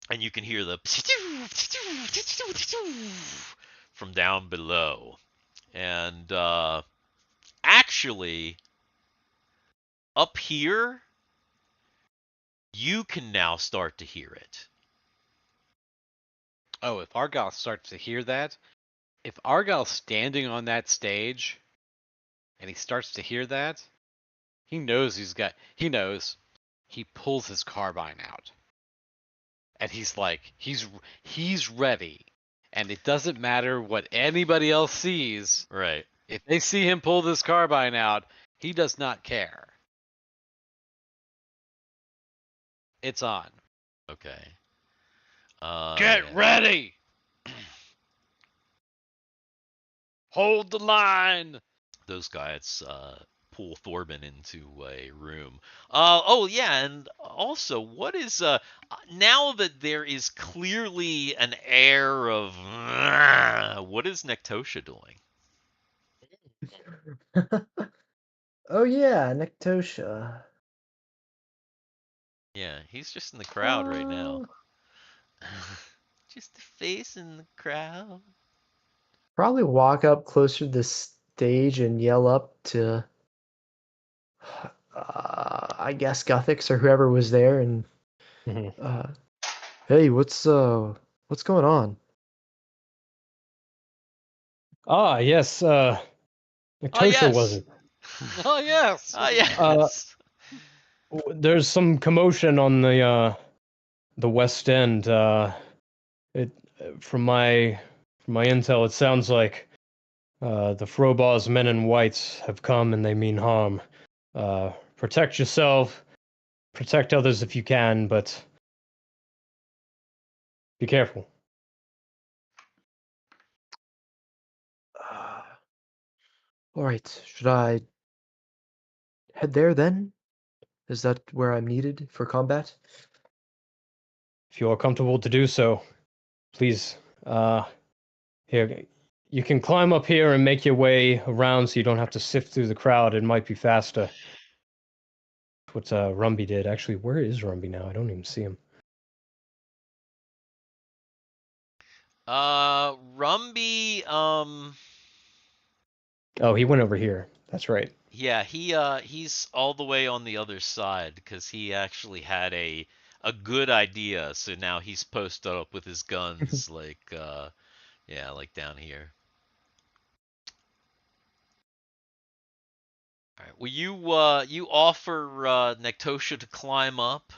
And you can hear the from down below. And actually, up here, you can now start to hear it. Oh, if Argyle starts to hear that, if Argyle's standing on that stage and he starts to hear that, he knows he pulls his carbine out. And he's like, he's ready. And it doesn't matter what anybody else sees. Right. If they see him pull this carbine out, he does not care. It's on. Okay. Get ready! Hold the line! Those guys pull Thorben into a room. Oh yeah, and also, what is now that there is clearly an air of what is Nektosha doing? Oh yeah, Nektosha. Yeah, he's just in the crowd right now. Just a face in the crowd. Probably walk up closer to the stage and yell up to, I guess Guthix or whoever was there, and hey, what's going on? Ah, yes. Oh Nektosha, was yes. it? Oh yes. Oh yes. There's some commotion on the West End. It from my intel, it sounds like the Froboz men in whites have come and they mean harm. Protect yourself, protect others if you can, but be careful. All right, should I head there then? Is that where I'm needed for combat? If you are comfortable to do so, please. Here, you can climb up here and make your way around, so you don't have to sift through the crowd. It might be faster. What Rumbe did. Actually, where is Rumbe now? I don't even see him. Rumby, Oh, he went over here. That's right. yeah, he's all the way on the other side because he actually had a good idea. So now he's posted up with his guns, like yeah, like down here. All right. Well, you offer Nektosha to climb up,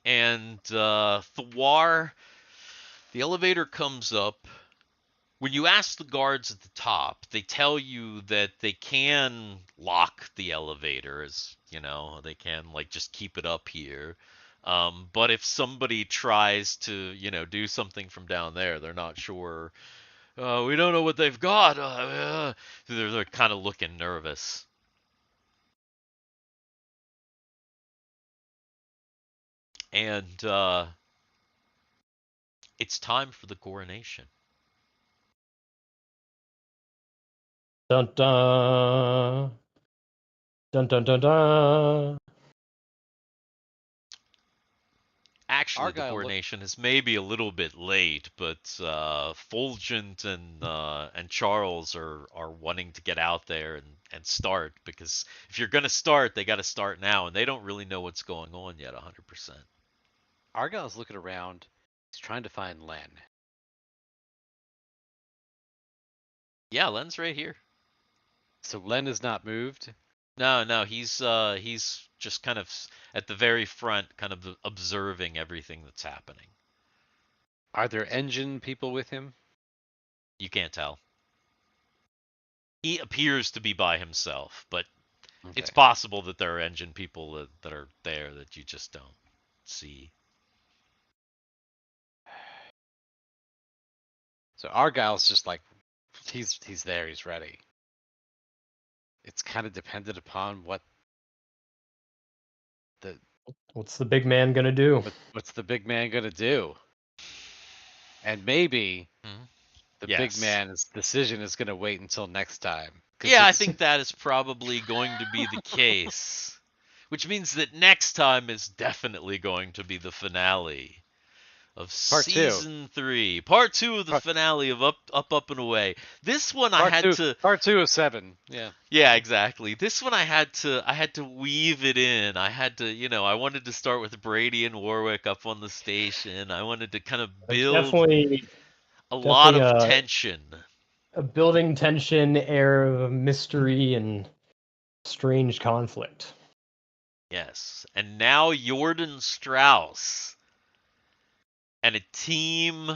and Thiwar, the elevator comes up. When you ask the guards at the top, they tell you that they can lock the elevator, as you know, they can like just keep it up here. But if somebody tries to, do something from down there, they're not sure. We don't know what they've got. They're kind of looking nervous. And it's time for the coronation. Dun dun. Dun dun dun dun. Actually, the Argyle coronation is maybe a little bit late, but Fulgent and Charles are wanting to get out there and start, because if you're gonna start, they got to start now, and they don't really know what's going on yet 100%. Argyle's looking around. He's trying to find Len. Yeah, Len's right here. So Len is not moved. No, he's just kind of at the very front, kind of observing everything that's happening. Are there engine people with him? You can't tell. He appears to be by himself, but it's Okay. possible that there are engine people that are there that you just don't see. So Argyle's just like, he's there, he's ready. It's kind of dependent upon What's the big man gonna do? what's the big man gonna do, and maybe the Yes. big man's decision is gonna wait until next time. Yeah, I think that is probably going to be the case. Which means that next time is definitely going to be the finale of Part two. season 3. Part 2 of the finale of Up and Away. This one I had to Part 2 of 7. Yeah. Yeah, exactly. This one I had to weave it in. I had to, I wanted to start with Brady and Warwick up on the station. I wanted to kind of build Definitely a lot of definitely, tension. a building tension, air of mystery and strange conflict. Yes. And now Jordan Strauss and a team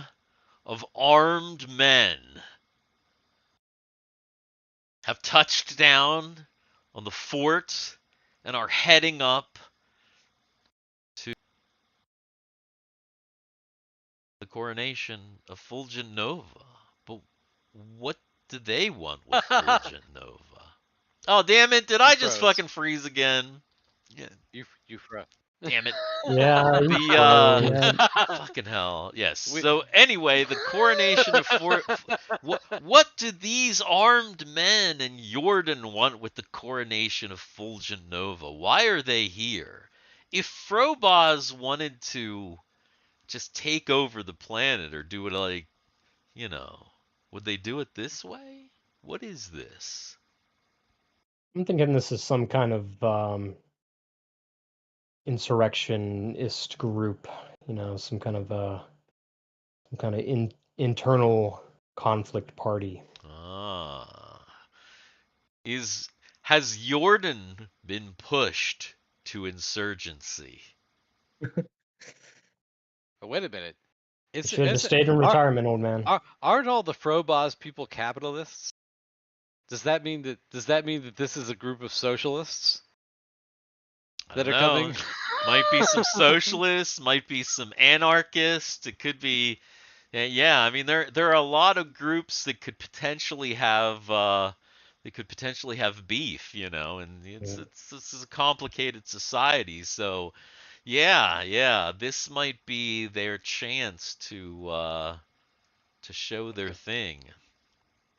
of armed men have touched down on the fort and are heading up to the coronation of Fulgent Nova. But what do they want with Fulgent Nova? Oh, damn it. Did I just froze. fucking freeze again? Yeah. You froze. Damn it. Yeah. The fucking hell. Yes. So anyway, the coronation of what do these armed men and Jordan want with the coronation of Fulgent Nova? Why are they here? If Froboz wanted to just take over the planet or do it like, would they do it this way? What is this? I'm thinking this is some kind of insurrectionist group, some kind of internal conflict party. Ah. Has Jordan been pushed to insurgency? But wait a minute. Should have stayed in retirement, old man. Aren't all the Froboz people capitalists? Does that mean that this is a group of socialists I that don't are know. coming? Might be some socialists, might be some anarchists. It could be, yeah. I mean, there are a lot of groups that could potentially have beef, and this is a complicated society. So, yeah, this might be their chance to show their thing.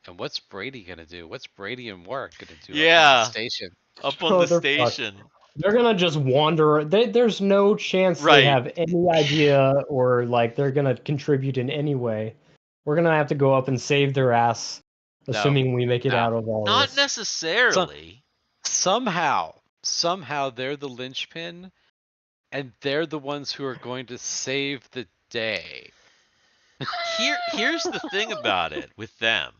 And what's Brady gonna do? What's Brady and Warwick gonna do up on Yeah. the station? Up on Oh, the they're fucked. station. They're gonna just wander. There's no chance Right. they have any idea or like they're gonna contribute in any way. We're gonna have to go up and save their ass, assuming we make it No. out of all Not this. necessarily. Somehow they're the linchpin, and they're the ones who are going to save the day. Here's the thing about it with them.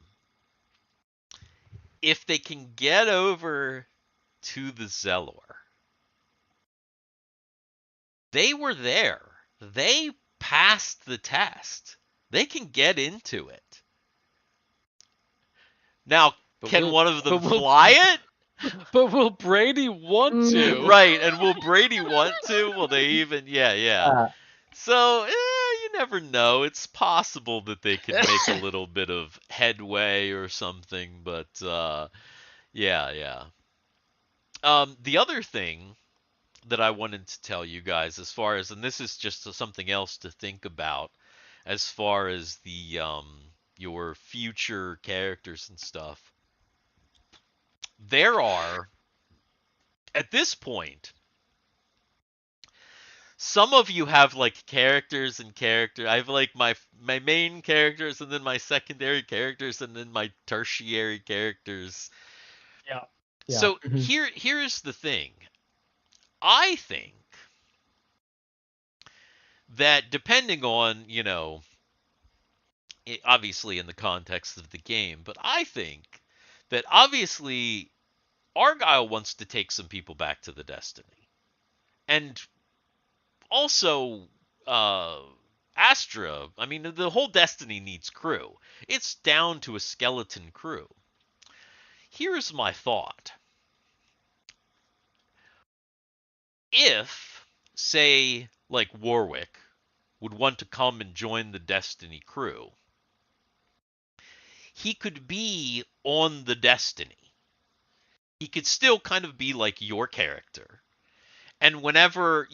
If they can get over to the Zelor, they were there. They passed the test. They can get into it. Now, can one of them fly it? But will Brady want to? Right, and will Brady want to? Will they even? Yeah. So, you never know. It's possible that they could make a little bit of headway or something, but yeah. The other thing that I wanted to tell you guys, as far as, and this is just something else to think about, as far as the your future characters and stuff. There are, at this point, some of you have like characters and character. I have like my main characters and then my secondary characters and then my tertiary characters. Yeah. So here's the thing. I think that depending on, obviously in the context of the game, but I think that obviously Argyle wants to take some people back to the Destiny. And also, Astra, I mean, the whole Destiny needs crew. It's down to a skeleton crew. Here's my thought. If, say, like Warwick would want to come and join the Destiny crew, he could be on the Destiny. He could still kind of be like your character. And whenever,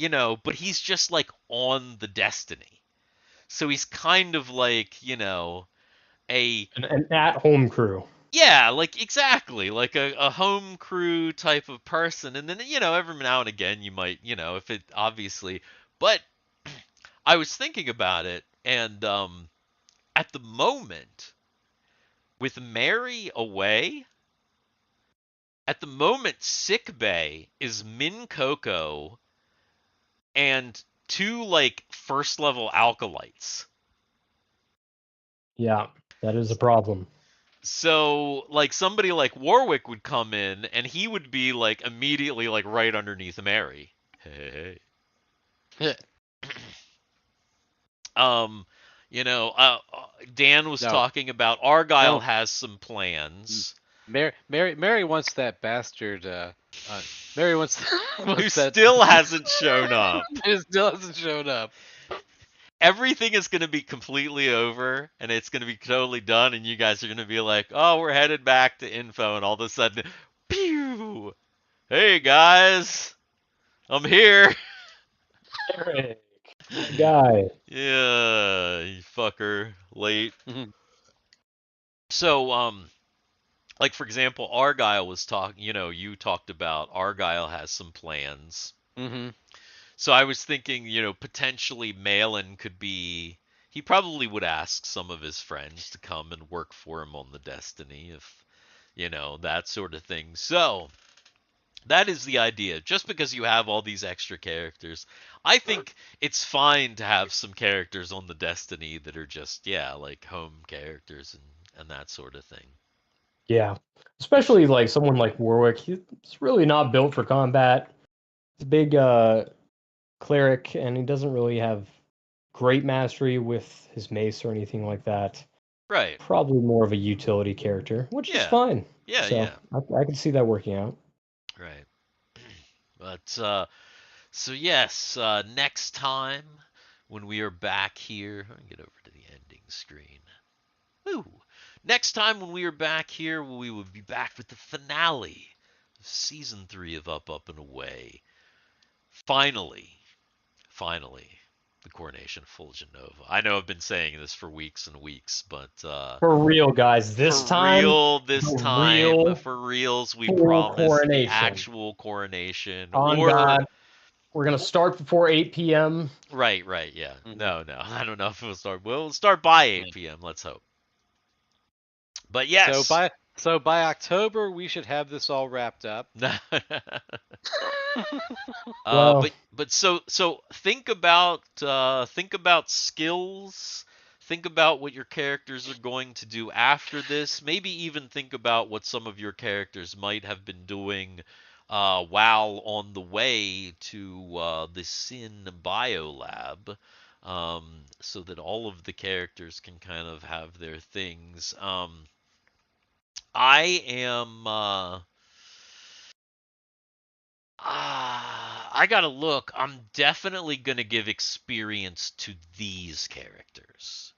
but he's just like on the Destiny. So he's kind of like, an at-home crew. Yeah, like exactly, like a home crew type of person. And then, every now and again you might, if it obviously, but I was thinking about it, and at the moment, with Mary away, at the moment, sick bay is Min Coco and 2 like first level alkalites. Yeah, that is a problem. So like somebody like Warwick would come in and he would be like immediately like right underneath Mary. Hey. Dan was talking about Argyle has some plans. Mary wants that bastard. Mary wants who still hasn't shown up. Who still hasn't shown up. Everything is going to be completely over, and it's going to be totally done, and you guys are going to be like, oh, we're headed back to info, and all of a sudden, pew! Hey, guys! I'm here! Eric, guy. Yeah, you fucker. Late. So, like, for example, Argyle was talking, you talked about Argyle has some plans. Mm-hmm. So I was thinking, potentially Malin could be... He probably would ask some of his friends to come and work for him on the Destiny, if, that sort of thing. So, that is the idea. Just because you have all these extra characters, I think it's fine to have some characters on the Destiny that are just, like home characters and that sort of thing. Yeah, especially like someone like Warwick. He's really not built for combat. He's a big cleric, and he doesn't really have great mastery with his mace or anything like that. Right. Probably more of a utility character, which is Yeah. fine. Yeah, So yeah. I can see that working out. Right. But so yes, next time when we are back here, let me get over to the ending screen. Woo! Next time when we are back here, we will be back with the finale of season 3 of Up, Up and Away. Finally, the Coronation of Fulgent Nova. I know I've been saying this for weeks and weeks, but For real, guys, this for time, real, this the time, real for reals, we full promise the coronation. actual coronation. on or God, we're gonna start before 8 p.m. Right, yeah. Mhm. No, I don't know if we'll start. We'll start by 8 p.m. Let's hope. But yes. So by October we should have this all wrapped up. Well- But so think about skills. Think about what your characters are going to do after this. Maybe even think about what some of your characters might have been doing while on the way to the Sin Biolab, so that all of the characters can kind of have their things. I am. I gotta look. I'm definitely gonna give experience to these characters.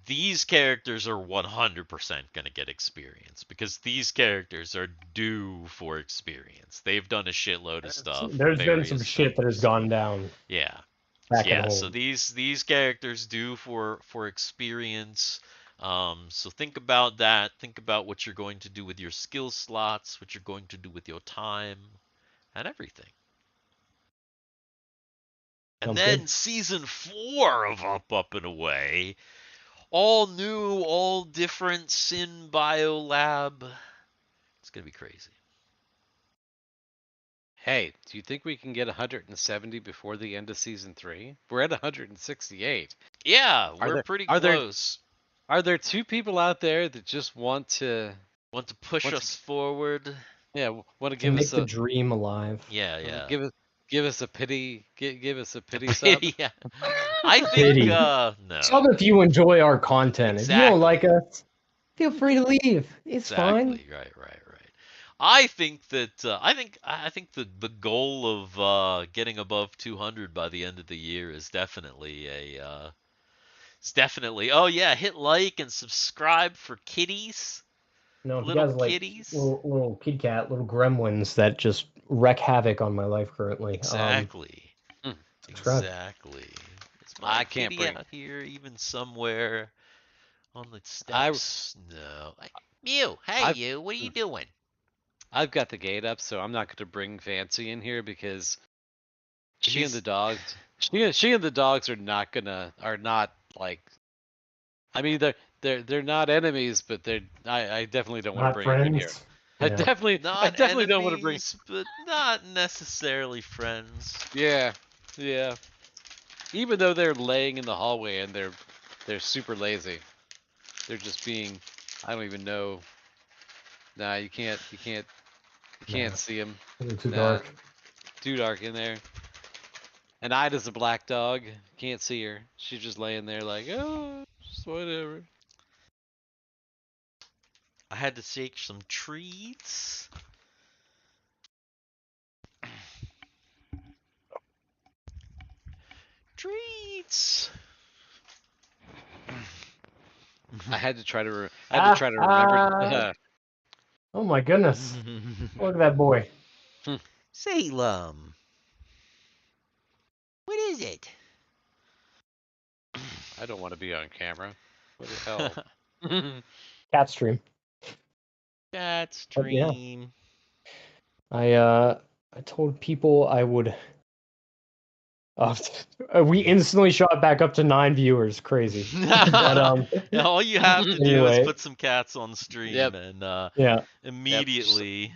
These characters are 100% gonna get experience because these characters are due for experience. They've done a shitload of stuff. There's been some various shit that has things. gone down. Yeah. Back Yeah, at so home. these characters do for experience. So think about that. Think about what you're going to do with your skill slots, what you're going to do with your time, and everything. And Sounds then good. season 4 of Up, Up and Away, all new, all different Sin Biolab. It's gonna be crazy. Hey, do you think we can get 170 before the end of season 3? We're at 168. Yeah, Are we're there- pretty are there- close. Are there 2 people out there that just want to Want to push want to- us forward? want to To give make us the a dream alive. Yeah. give us a pity sub? Yeah. I think Pity. no. Sub if you enjoy our content. If you don't like Exactly. us, feel free to leave. It's fine. Exactly. Right. I think that I think the goal of getting above 200 by the end of the year is definitely oh yeah, hit like and subscribe for kitties. No, if you Little guys like kitties. little kid cat, little gremlins that just wreak havoc on my life currently. Exactly. subscribe. Exactly. Is my I can't kitty bring- out here even somewhere on the steps? No. Mew, hey I've- you, what are you doing? I've got the gate up, so I'm not going to bring Fancy in here because she and She's- the dogs, she and the dogs are not like. I mean, they're not enemies, but I definitely don't want to Not bring them in here. friends. I Yeah. definitely don't want to bring. enemies, but not necessarily friends. Yeah. Even though they're laying in the hallway and they're super lazy, they're just being. I don't even know. Nah, you can't Nah. see them. Too Nah. dark. Too dark in there. And Ida's a black dog. Can't see her. She's just laying there like, oh, just whatever. I had to take some treats. Treats. I had to try to remember. Oh my goodness. Look at that boy. Salem. What is it? I don't want to be on camera. What the hell? Cat stream. That's But yeah. dream. I told people I would. We instantly shot back up to 9 viewers. Crazy. But All you have to do Anyway. is put some cats on stream Yep. and yeah. immediately.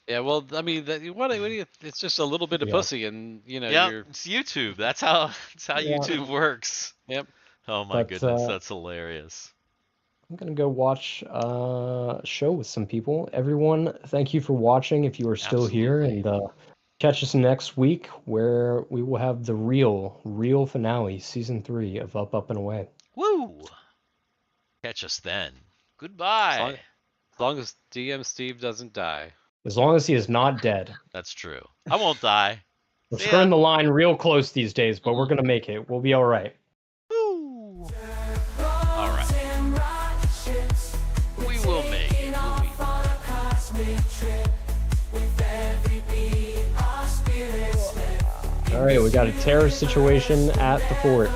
Yeah, well, I mean, what do you, it's just a little bit of Yeah. pussy, and Yeah, you're. it's YouTube. That's how Yeah. YouTube works. Yep. Oh my But, goodness, that's hilarious. I'm gonna go watch a show with some people. Everyone, thank you for watching. If you are still here, and catch us next week where we will have the real finale, season 3 of Up, Up and Away. Woo! Catch us then. Goodbye. As long as DM Steve doesn't die. As long as he is not dead. That's true. I won't die. We're See ya. skirting the line real close these days, but we're gonna make it. We'll be all right. Woo! All right. We will make it. All right, we got a terror situation at the fort.